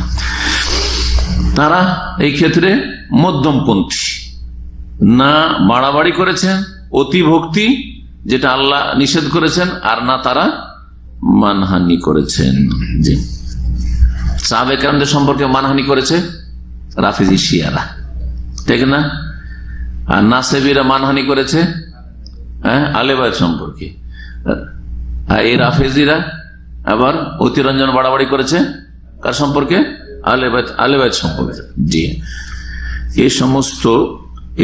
তারা এই ক্ষেত্রে মধ্যমপন্থী, না বাড়াবাড়ি করেছেন অতি ভক্তি যেটা আল্লাহ নিষেধ করেছেন, আর না তারা মানহানি করেছেন। জি, সাহাবায়ে কেরামদের সম্পর্কে মানহানি করেছে রাফিজি শিয়ারা, ঠিক না? আর নাসেবিরা মানহানি করেছে আহলে বাইত সম্পর্কে, আর এই রাফিজিরা আবার অতিরঞ্জন বাড়াবাড়ি করেছে কার সম্পর্কে? আহলে বাইত সম্পর্কে। জি, এই সমস্ত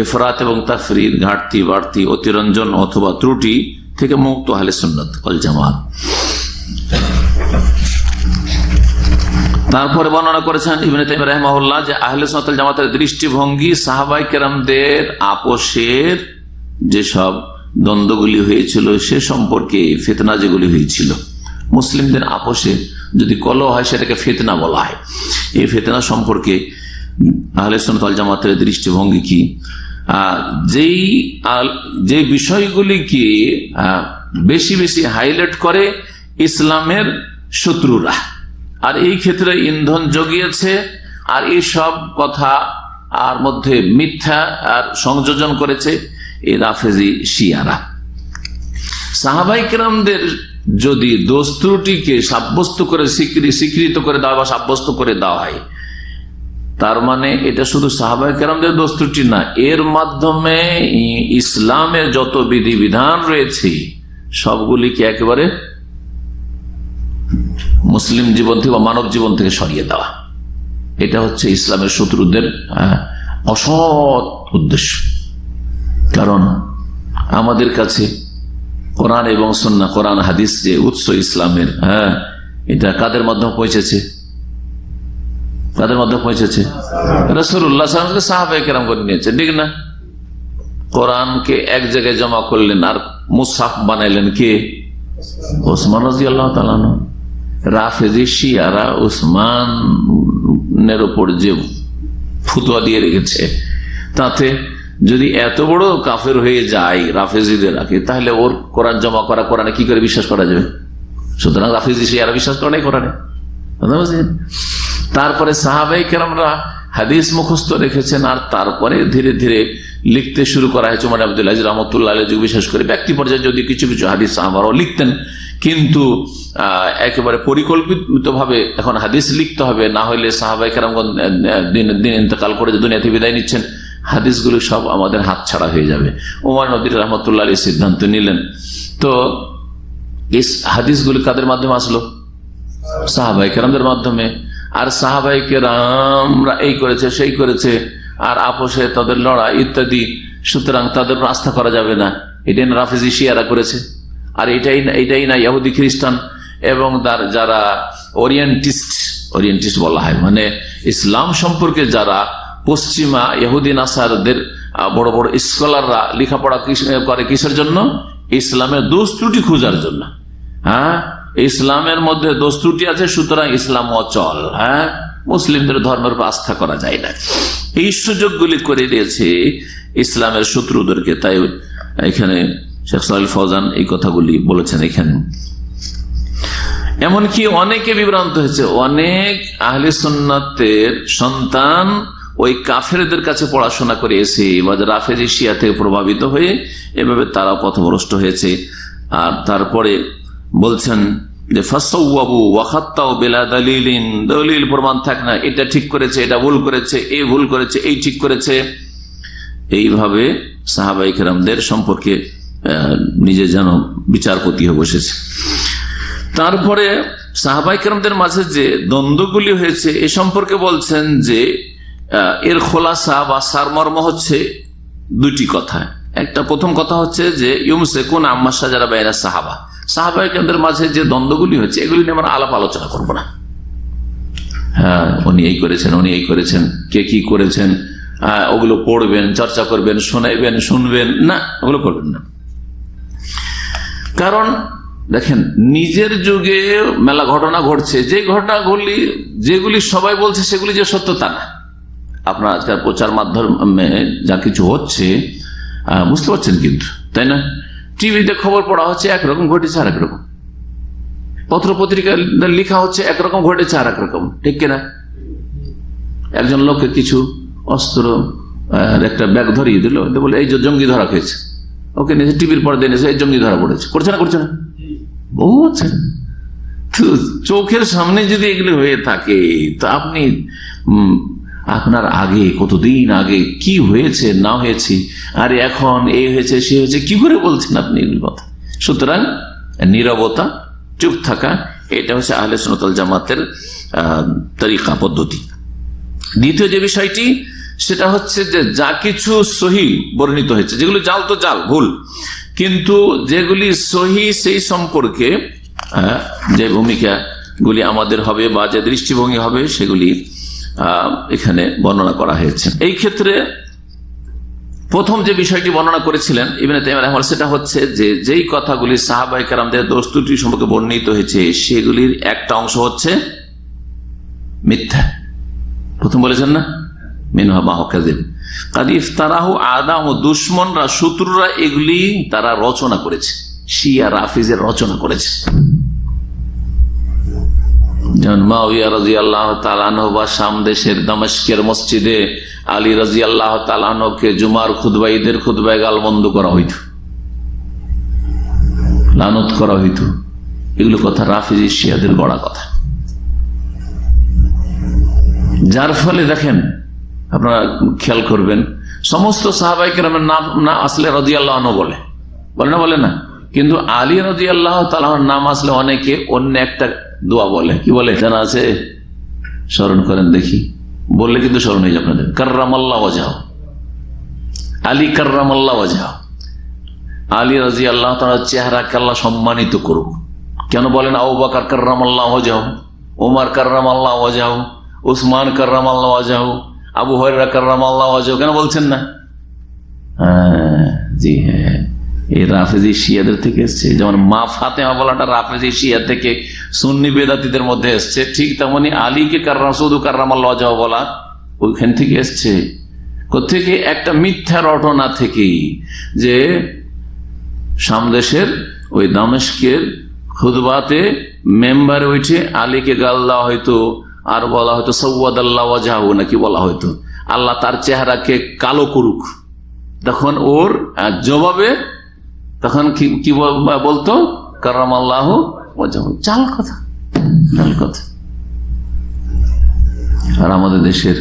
ইফরাত এবং তাফরির, ঘাটতি বাড়তি, অতিরঞ্জন অথবা ত্রুটি থেকে মুক্ত আহলে সুন্নাত ওয়াল জামাত। তারপরে বর্ণনা করেছেন ইবনে তাইমিয়া রাহিমাহুল্লাহ যে আহলে সুন্নাত ওয়াল জামাতের দৃষ্টিভঙ্গি সাহাবায়ে কেরামদের আপোষের যেসব দ্বন্দ্বগুলি হয়েছিল সে সম্পর্কে, ফিতনা যেগুলি হয়েছিল, মুসলিমদের আপোষে যদি কলহ হয় সেটাকে ফিতনা বলা হয়। এই ফিতনা সম্পর্কে আহলে সুন্নাত ওয়াল জামাতের দৃষ্টিভঙ্গি কি? যে বিষয়গুলিকে বেশি বেশি হাইলাইট করে ইসলামের শত্রুরা, আর এই ক্ষেত্রে ইন্ধন জগিয়েছে, আর এই সব কথা আর মধ্যে মিথ্যা আর সংযোজন করেছে এই রাফেজি শিয়ারা। সাহাবায়ে কেরামদের যদি দোষ ত্রুটিকে সাব্যস্ত করে স্বীকৃত করে দেওয়া বা সাব্যস্ত করে দেওয়া হয়, তার মানে এটা শুধু সাহাবায়ে কেরামদের দোষ ত্রুটি না, এর মাধ্যমে ইসলামের যত বিধিবিধান রয়েছে সবগুলিকে একেবারে মুসলিম জীবন থেকে বা মানব জীবন থেকে সরিয়ে দেওয়া। এটা হচ্ছে ইসলামের শত্রুদের অসৎ উদ্দেশ্য। কারণ আমাদের কাছে কোরআন এবং সুন্নাহ, কোরআন হাদিস যে উৎস ইসলামের, এটা কাদের মাধ্যমে পৌঁছেছে? কাদের মাধ্যমে পৌঁছেছে? রাসূলুল্লাহ সাল্লাল্লাহু আলাইহি ওয়াসাল্লাম সাহাবায়ে কেরাম করে নিয়েছে, ঠিক না? কোরআনকে এক জায়গায় জমা করলেন আর মুসহাফ বানাইলেন কে? ওসমান রাদিয়াল্লাহু তাআলা আনহু। রাফেজি শিয়ারা উসমানের উপর যে ফতোয়া দিয়ে রেখেছে, তাতে যদি এত বড় কাফের হয়ে যায় রাফেজিদের আগে, তাহলে ওর কোরআন জমা করা কোরআনে কি করে বিশ্বাস করা যাবে? সুতরাং রাফেজি শিয়ারা বিশ্বাস করে নাই কোরআনে। তারপরে সাহাবায়ে কেরামরা হাদিস মুখস্থ রেখেছেন, আর তারপরে ধীরে ধীরে লিখতে শুরু করা হয়েছে। ওমর আব্দুল আজিজ রাহমাতুল্লাহ আলাইহি বিশেষ করে ব্যক্তি পর্যায়ে যদি কিছু কিছু হাদিস সাহাবারাও লিখতেন, কিন্তু একেবারে পরিকল্পিত ভাবে এখন হাদিস লিখতে হবে, না হলে সাহাবায়ে কেরামগণ দিন দিন ইন্তেকাল করে দুনিয়া থেকে বিদায় নিচ্ছেন, হাদিসগুলো সব আমাদের হাত ছাড়া হয়ে যাবে। ওমর নবী রাহমাতুল্লাহ আলাইহি সিদ্ধান্ত নিলেন। তো এই হাদিসগুলো কাদের মাধ্যমে আসলো? সাহাবায়ে কেরামদের মাধ্যমে। আর সাহাবায়ে কেরামরা এই করেছে সেই করেছে, আর আপোষে তাদের লড়াই ইত্যাদি, সুতরাং তাদের আস্থা করা যাবে না, এটাই না রাফেজি শিয়ারা করেছে। আর এটাই না ইহুদি খ্রিস্টান এবং যারা ওরিয়েন্টিস্ট বলা হয়, মানে ইসলাম সম্পর্কে যারা পশ্চিমা ইহুদি নাসারদের বড় বড় স্কলাররা লেখাপড়া করে কিসের জন্য? ইসলামের দোষ ত্রুটি খোঁজার জন্য। ইসলামের মধ্যে দোষ ত্রুটি আছে, সুতরাং ইসলাম অচল, মুসলিমদের ধর্মের উপর আস্থা করা যায় না। এই সুযোগগুলি করে দিয়েছে ইসলামের শত্রুদেরকে। তাই এখানে শেখ সালেহ ফওজান এই কথাগুলি বলেছেন। এখানে এমনকি অনেকে বিভ্রান্ত হয়েছে, অনেক আহলে সুন্নাতের সন্তান ওই কাফেরদের কাছে পড়াশোনা করে এসে রাফেজি শিয়া থেকে প্রভাবিত হয়ে এভাবে তারা পথভ্রষ্ট হয়েছে। আর তারপরে বলছেন যে ফাসাওয়াবু ওয়া খাত্তাউ বিলা দালিলিন, দলিল প্রমাণ থাক না, এটা ঠিক করেছে, এটা ভুল করেছে, এই ভুল করেছে, এই ঠিক করেছে, এইভাবে সাহাবায়ে কেরামদের সম্পর্কে নিজে যেন বিচারপতি হয়ে বসেছে। তারপরে সাহাবায়ে কেরামদের মাঝে যে দ্বন্দ্বগুলি হয়েছে এ সম্পর্কে বলছেন যে এর খোলাসা বা সারমর্ম হচ্ছে দুটি কথা। একটা প্রথম কথা হচ্ছে যে ইউমসিকুন আম্মা শাজারা বাইনা সাহাবায়ে কেরামদের মাঝে যে দ্বন্দ্বগুলি হয়েছে এগুলি নিয়ে আমরা আলাপ আলোচনা করবো না। হ্যাঁ, উনি এই করেছেন, উনি এই করেছেন, কে কি করেছেন, ওগুলো পড়বেন, চর্চা করবেন, শোনাইবেন, শুনবেন না, ওগুলো করবেন না। কারণ দেখেন, নিজের যুগে মেলা ঘটনা ঘটছে, যে ঘটনাগুলি যেগুলি সবাই বলছে সেগুলি যে সত্য তা না। আপনার আজকাল প্রচার মাধ্যমে যা কিছু হচ্ছে বুঝতে পারছেন কিন্তু, তাই না? টিভিতে খবর পড়া হচ্ছে একরকম, ঘটেছে আর একরকম, পত্র পত্রিকায় লেখা হচ্ছে একরকম, ঘটেছে আর একরকম, ঠিক কিনা? একজন লোককে কিছু অস্ত্র একটা ব্যাগ ধরিয়ে দিল, বলে এই যে জঙ্গি ধরা খেয়েছে, ওকে নিয়েছে টিভির পর্দা এনেছে, এই জঙ্গি ধরা পড়েছে, করছে না? করছে না? বহু আছে। চোখের সামনে যদি এগুলো হয়ে থাকে তো আপনি আপনার আগে কতদিন আগে কি হয়েছে না হয়েছে, আর এখন এই হয়েছে সে হয়েছে, কি করে বলছেন আপনি এগুলো কথা? সুতরাং নীরবতা, চুপ থাকা, এটা হচ্ছে আহলে সুন্নাত ওয়াল জামাতের তরিকা, পদ্ধতি। দ্বিতীয় যে বিষয়টি সেটা হচ্ছে যে যা কিছু সহি বর্ণিত হয়েছে, যেগুলি জাল তো জাল, ভুল, কিন্তু যেগুলি সহি সেই সম্পর্কে যে ভূমিকাগুলি আমাদের হবে বা যে দৃষ্টিভঙ্গি হবে সেগুলি এখানে বর্ণনা করা হয়েছে। এই ক্ষেত্রে প্রথম যে বিষয়টি বর্ণনা করেছিলেন ইবনে তাইমিয়া রাহিমাহুল্লাহ, সেটা হচ্ছে যে যেই কথাগুলি সাহাবায়ে কেরামদের দোষ ত্রুটি সম্পর্কে বর্ণিত হয়েছে সেগুলির একটা অংশ হচ্ছে মিথ্যা। প্রথম বলেছেন না, মিনহা মা হুয়া কাযিব, কাদ ইফতারাহু আদাম, ও দুশমনরা, শত্রুরা এগুলি তারা রচনা করেছে, শিয়া রাফিজের রচনা করেছে। যেমন মুআবিয়া রাদিয়াল্লাহু তাআলা আনহু বা শাম দেশের দামেস্কের মসজিদে আলী রাদিয়াল্লাহু তাআলা আনহুকে জুমার খুতবা, ঈদের খুতবায় গালমন্দ করা হইত, লানত করা হইত। এগুলো কথা রাফিজি শিয়াদের গড়া কথা, যার ফলে দেখেন আপনারা খেয়াল করবেন সমস্ত সাহাবায়ে কেরামের নাম না আসলে রাদিয়াল্লাহু আনহু বলে না, বলে না, কিন্তু আলী রাদিয়াল্লাহু তাআলার নাম আসলে অনেকে অন্য একটা দোয়া বলে। কি বলে জানা আছে? স্মরণ করেন দেখি, বললে কিন্তু স্মরণ হয়ে যাবে আপনাদের। কাররামাল্লাহু ওয়াজহাহু, আলী কাররামাল্লাহু ওয়াজহাহু, আলী রাদিয়াল্লাহু তাআলার চেহারাকে আল্লাহ সম্মানিত করুক। কেন বলেন? আবু বকর কাররামাল্লাহু ওয়াজহাহু, ওমর কাররামাল্লাহু ওয়াজহাহু, উসমান কাররামাল্লাহু ওয়াজহাহু, আবু হুরায়রা কাররামাল্লাহু ওয়াজহাহু, কেন বলছেন না? জি হ্যাঁ, এই রাফেজি শিয়াদের থেকে এসছে। যেমন মা ফাতেমা বলাটা রাফেজি শিয়া থেকে সুন্নি বেদাতীদের মধ্যে এসছে, ঠিক তেমনি আলীকে শুধু কাররামাল্লাহু ওয়াজহাহু বলা ওইখান থেকে এসছে। কোথেকে? একটা মিথ্যা রটনা থেকেই, যে সামদেশের ওই দামেস্কের খুতবাতে মেম্বারে উঠে আলীকে গাল দেওয়া হয়তো, আর বলা হয়তো সাওয়াদাল্লাহু ওয়াজহাহু, নাকি বলা হয়তো আল্লাহ তার চেহারাকে কালো করুক। তখন ওর জবাবে তখন কি বলতো? কাররামাল্লাহু ওয়াজহাহু। জাল কথা, জাল কথা। আর আমাদের দেশের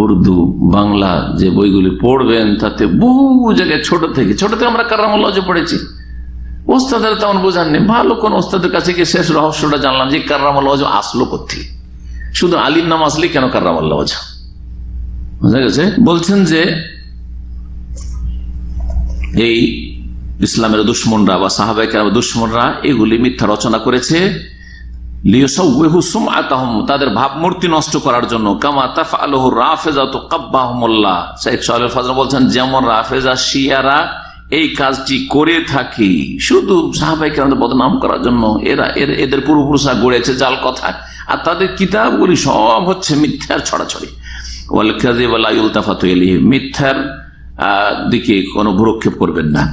উর্দু বাংলা যে বইগুলি পড়বেন তাতে বহু জায়গায় ছোট থেকে আমরা কাররামাল্লাহু ওয়াজহাহু পড়েছি। ওস্তাদের তেমন বোঝাননি, ভালো কোন ওস্তাদের কাছে গিয়ে শেষ রহস্যটা জানলাম যে কাররামাল্লাহু ওয়াজহাহু আসলো কোথেকে, শুধু আলীর নাম আসলে কেন কাররামাল্লাহু ওয়াজহাহু, বুঝা গেছে? বলছেন যে এই ইসলামের দুশমনরা বা সাহাবায়ে কেরামের দুশমনরা এগুলি মিথ্যা রচনা করেছে, লিয়াসাউহু সুমআতাহুম, তাদের ভাবমূর্তি নষ্ট করার জন্য। কামা তাফআলুহু রাফিজাতু কাব্বাহুমুল্লাহ, শেখ সালেহ ফাজল বলছেন যেমন রাফেজা শিয়ারা এই কাজটি করে থাকে শুধু সাহাবায়ে কেরামদের বদনাম করার জন্য। এদের পূর্বপুরুষরা গড়েছে জাল কথা, আর তাদের কিতাবগুলি সব হচ্ছে মিথ্যার ছড়াছড়ি। ওয়াল কাযিব লা ইলতাফাতু ইলাইহি, মিথ্যার দিকে কোনো ভ্রুক্ষেপ করবেন না।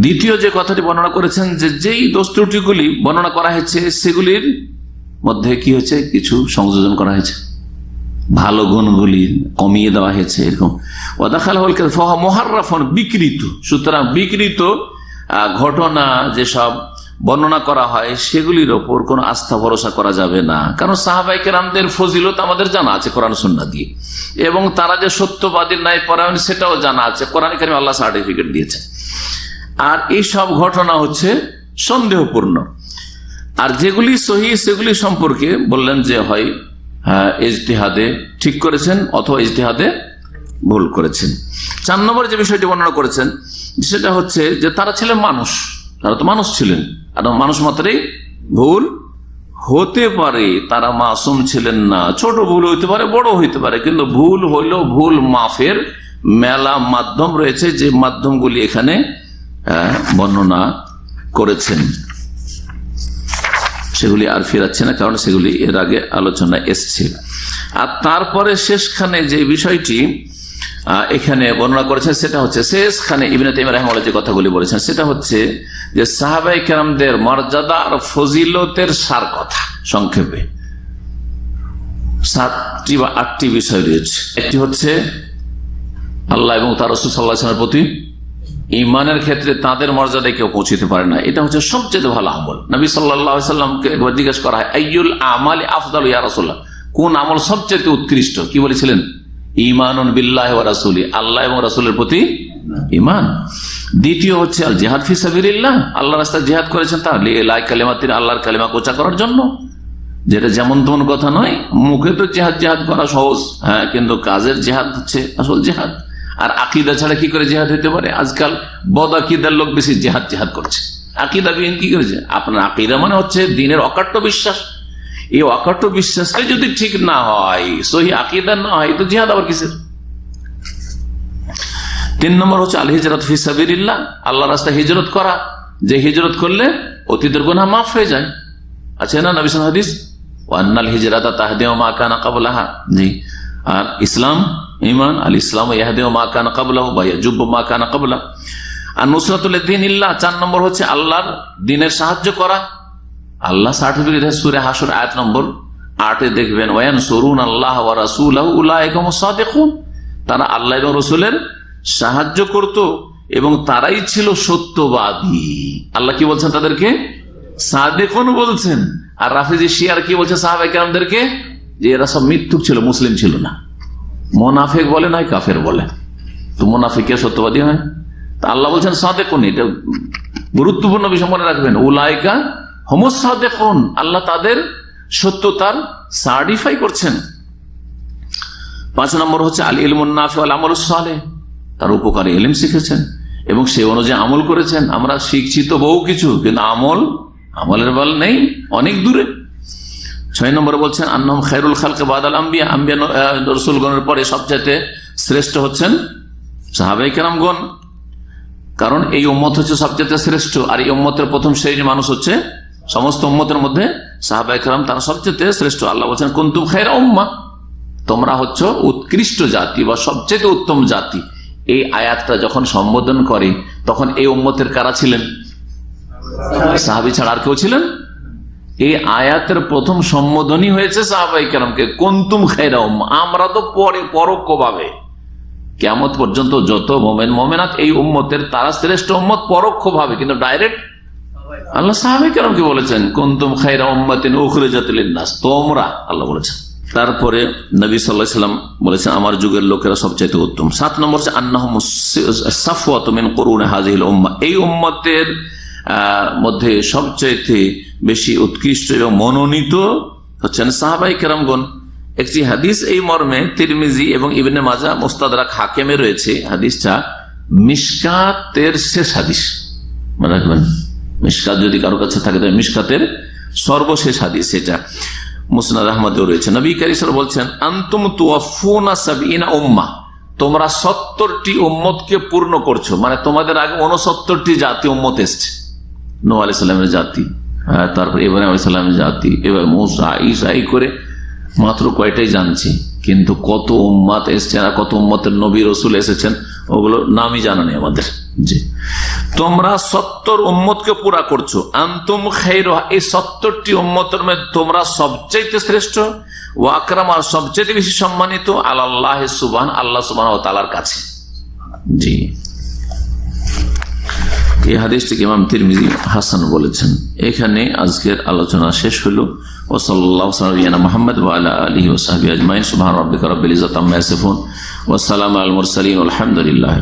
দ্বিতীয় যে কথাটি বর্ণনা করেছেন যে যেই দোষ ত্রুটিগুলি বর্ণনা করা হয়েছে সেগুলির মধ্যে কি হয়েছে, কিছু সংযোজন করা হয়েছে, ভালো গুণগুলি কমিয়ে দেওয়া হয়েছে, এরকম। ওয়াদাখালাহুল কাযিব ফাহুয়া মুহাররাফুন, বিকৃত। সুতরাং বিকৃত ঘটনা যেসব বর্ণনা করা হয় সেগুলির ওপর কোনো আস্থা ভরসা করা যাবে না। কারণ সাহাবায়ে কেরামদের ফজিলত আমাদের জানা আছে কোরআন সুন্নাহ দিয়ে, এবং তারা যে সত্যবাদী ন্যায়পরায়ণ সেটাও জানা আছে, কোরআন কারীমে আল্লাহ সার্টিফিকেট দিয়েছে। আর এই সব ঘটনা হচ্ছে সন্দেহপূর্ণ। আর যেগুলি সহিহ সেগুলি সম্পর্কে বললেন যে হয় ইজতিহাদে ঠিক করেছেন অথবা ইজতিহাদে ভুল করেছেন। 4 নম্বর যে বিষয়টি বর্ণনা করেছেন সেটা হচ্ছে যে তারা ছিলেন মানুষ, তারা তো মানুষ ছিলেন, আর মানুষ মাত্রই ভুল হতে পারে, তারা মাসুম ছিলেন না। ছোট ভুল হইতে পারে, বড় হইতে পারে, কিন্তু ভুল হইল ভুল মাফের মেলা মাধ্যম রয়েছে, যে মাধ্যমগুলি এখানে বর্ণনা করেছেন। সেগুলি আর ফেরাচ্ছে না, কারণ সেগুলি এর আগে আলোচনা এসছে। আর তারপরে শেষখানে যে বিষয়টি এখানে বর্ণনা করেছেন সেটা হচ্ছে, শেষখানে ইবনে তাইমিয়া রাহিমাহুল্লাহ যে কথাগুলি বলেছেন সেটা হচ্ছে যে সাহাবায়ে কেরামদের মর্যাদা আর ফজিলতের সার কথা। সংক্ষেপে 7টি বা 8টি বিষয় রয়েছে। একটি হচ্ছে আল্লাহ এবং তার রাসূল সাল্লাল্লাহু আলাইহি ওয়াসাল্লামের প্রতি ঈমানের ক্ষেত্রে তাদের মর্যাদায় কেউ পৌঁছতে পারে না। এটা হচ্ছে সবচেয়ে ভালো আমল। নবী সাল্লাল্লাহু আলাইহি ওয়াসাল্লামকে একবার জিজ্ঞেস করা হয়, আইয়ুল আমালি আফদালু ইয়া রাসূলুল্লাহ, কোন আমল সবচেয়ে উৎকৃষ্ট? কি বলেছিলেন? ঈমানুন বিল্লাহি ওয়া রাসূলি, আল্লাহ এবং রাসূলের প্রতি ঈমান। দ্বিতীয় হচ্ছে আল জিহাদ ফি সাবিলিল্লাহ, আল্লাহর রাস্তায় জিহাদ করেছেন তাহলে লা কালিমাতিন, আল্লাহর কালিমা প্রচার করার জন্য, যেটা যেমন তেমন কথা নয়। মুখে তো জিহাদ করা সহজ, হ্যাঁ, কিন্তু কাজের জিহাদ হচ্ছে আসল জিহাদ। আর আকীদা ছাড়া কি করে জিহাদ হতে পারে? আজকাল বদ আকীদার লোক বেশি জিহাদ করছে। আকীদা বিহীন কি করেছে? আপনার আকীদা মানে হচ্ছে দ্বীনের অকাট্য বিশ্বাস। এই অকাট্য বিশ্বাসটা যদি ঠিক না হয়, সহি আকীদা না হয়, তো জিহাদ আবার কিসের? 3 নম্বর হচ্ছে আল হিজরাত ফি সাবিলিল্লাহ, আল্লাহর রাস্তায় হিজরত করা, যে হিজরত করলে অতীতের গুনাহ মাফ হয়ে যায়। আছে না নবী সাল্লাল্লাহু আলাইহি হাদিস, ওয়া আন্নাল হিজরাতা তাহদিউ মা কানা ক্বাবলাহা। জি, আর ইসলাম ঈমান, আল ইসলাম ইয়াহদিউ মা কানা ক্বাবলাহু ওয়া ইয়াজুবু মা কানা ক্বাবলা। আর নুসরাতুল দীনিল্লাহ, 4 নম্বর হচ্ছে আল্লাহর দ্বীনের সাহায্য করা। আল্লাহ সার্টিফিকেট সূরা হাশর আয়াত নম্বর 8 দেখবেন, ওয়ায়ানসুরুনা আল্লাহ ওয়া রাসূলাহু উলাইকা হুমুস সাদিকুন, তারা আল্লাহ এবং রাসূলের সাহায্য করত এবং তারাই ছিল সত্যবাদী। আল্লাহ কি বলছেন তাদেরকে? সাদিকুন বলছেন। আর রাফিজি শিয়ার কি বলছে সাহাবায়ে কেরামদেরকে? যে এরা সব মিথ্যুক ছিল, মুসলিম ছিল না। মুনাফিক বলে নয়, কাফের বলে। তো মুনাফিক কে সত্যবাদী হয়? তা আল্লাহ বলছেন সাদিকুন, এটা গুরুত্বপূর্ণ বিষয় মনে রাখবেন। উলাইকা হুমুস সাদিকুন, আল্লাহ তাদের সত্যতার সার্টিফাই করছেন। 5 নম্বর হচ্ছে আল ইলমুন নাফি ওয়াল আমালুস সালেহ, তার উপকারী ইলম শিখেছেন এবং সে অনুযায়ী আমল করেছেন। আমরা শিখছি তো বহু কিছু, কিন্তু আমলের বল নেই, অনেক দূরে। 6 নম্বরে বলছেন আন্নাহুম খায়রুল খালকি বাদাল আম্বিয়া, আম্বিয়া রাসূলগণের পরে সবচেয়ে শ্রেষ্ঠ হচ্ছেন সাহাবায়ে কেরামগণ, কারণ এই উম্মত হচ্ছে সবচেয়ে শ্রেষ্ঠ। আর এই উম্মতের প্রথম শ্রেণীর মানুষ হচ্ছে সমস্ত উম্মতের মধ্যে সাহাবায়ে কেরাম, তারা সবচেয়ে শ্রেষ্ঠ। আল্লাহ বলছেন কুনতুম খায়রা উম্মাহ, তোমরা হচ্ছে উৎকৃষ্ট জাতি বা সবচেয়ে উত্তম জাতি। এই আয়াতটা যখন সম্বোধন করে তখন এই উম্মতের কারা ছিলেন? সাহাবী ছাড়া আর কেউ ছিলেন? এই আয়াতের প্রথম সম্বোধনই হয়েছে সাহাবায়ে কেরামকে, কুনতুম খায়রা উম্মাহ। আমরা তো পরে পরোক্ষভাবে কিয়ামত পর্যন্ত যত মুমিন মুমিনাত এই উম্মতের, তারা শ্রেষ্ঠ উম্মত পরোক্ষভাবে, কিন্তু ডাইরেক্ট আল্লাহ সাহাবায়ে কেরামকে বলেছেন কুনতুম খায়রা উম্মাতিন উখরিজাত লিন-নাস, তোমরা, আল্লাহ বলেছেন। তারপরে নবী সাল্লাল্লাহু আলাইহি ওয়াসাল্লাম বলেছেন আমার যুগের লোকেরা সবচেয়ে উত্তম। 7 নম্বর হচ্ছে আন্নাহুমুস সাফওয়াতু মিন কুরুনি হাযিহিল উম্মাহ, এই উম্মতের মধ্যে সবচেয়ে বেশি উৎকৃষ্ট এবং মনোনীত হচ্ছেন সাহাবায়ে কেরামগণ। একটি হাদিস এই মর্মে তিরমিজি এবং ইবনে মাজাহ মুস্তাদরাক হাকিমে রয়েছে। হাদিসটা মিশকাতের শেষ হাদিস, মনে রাখবেন। মিশকাত যদি কারো কাছে থাকে তাহলে মিশকাতের সর্বশেষ হাদিস এটা। মুসনাদ আহমদেও রয়েছে। নবী কারীম সাল্লাল্লাহু আলাইহি ওয়াসাল্লাম বলছেন আনতুম তুওয়াফুনা 70 উম্মাহ, তোমরা 70টি উম্মতকে পূর্ণ করছো, মানে তোমাদের আগে 69টি জাতি উম্মত এসছে। নূহ আলাইহিস সালামের জাতি, তারপর ইব্রাহিম আলাইহিস সালামের জাতি, এবার মূসা, ঈসা, এই করে মাত্র কয়টাই জানছি, কিন্তু কত উম্মত এসছেন আর কত উম্মতের নবী রাসূল এসেছেন ওগুলো নামই জানা নেই আমাদের। জি, তোমরা 70 উম্মতকে পুরা করছো। আনতুম খায়রুহা, এই 70টি উম্মতের মধ্যে তোমরা সবচেয়ে শ্রেষ্ঠ। ওয়া আকরাম, আর সবচেয়ে বেশি সম্মানিত আলাল্লাহি সুবহান, আল্লাহ সুবহানাহু ওয়া তাআলার কাছে। জি, এই হাদিসটিকে ইমাম তিরমিজি হাসান বলেছেন। এখানে আজকের আলোচনা শেষ হলো। ওয়া সাল্লাল্লাহু আলা মুহাম্মদ ওয়া আলা আলিহি ওয়া সাহবিহি আজমাইন। সুবহান রাব্বিকা রাব্বিল ইজ্জাতি আম্মা ইয়াসিফুন ওয়া সালামুন আলাল মুরসালিন ওয়া আলহামদুলিল্লাহ।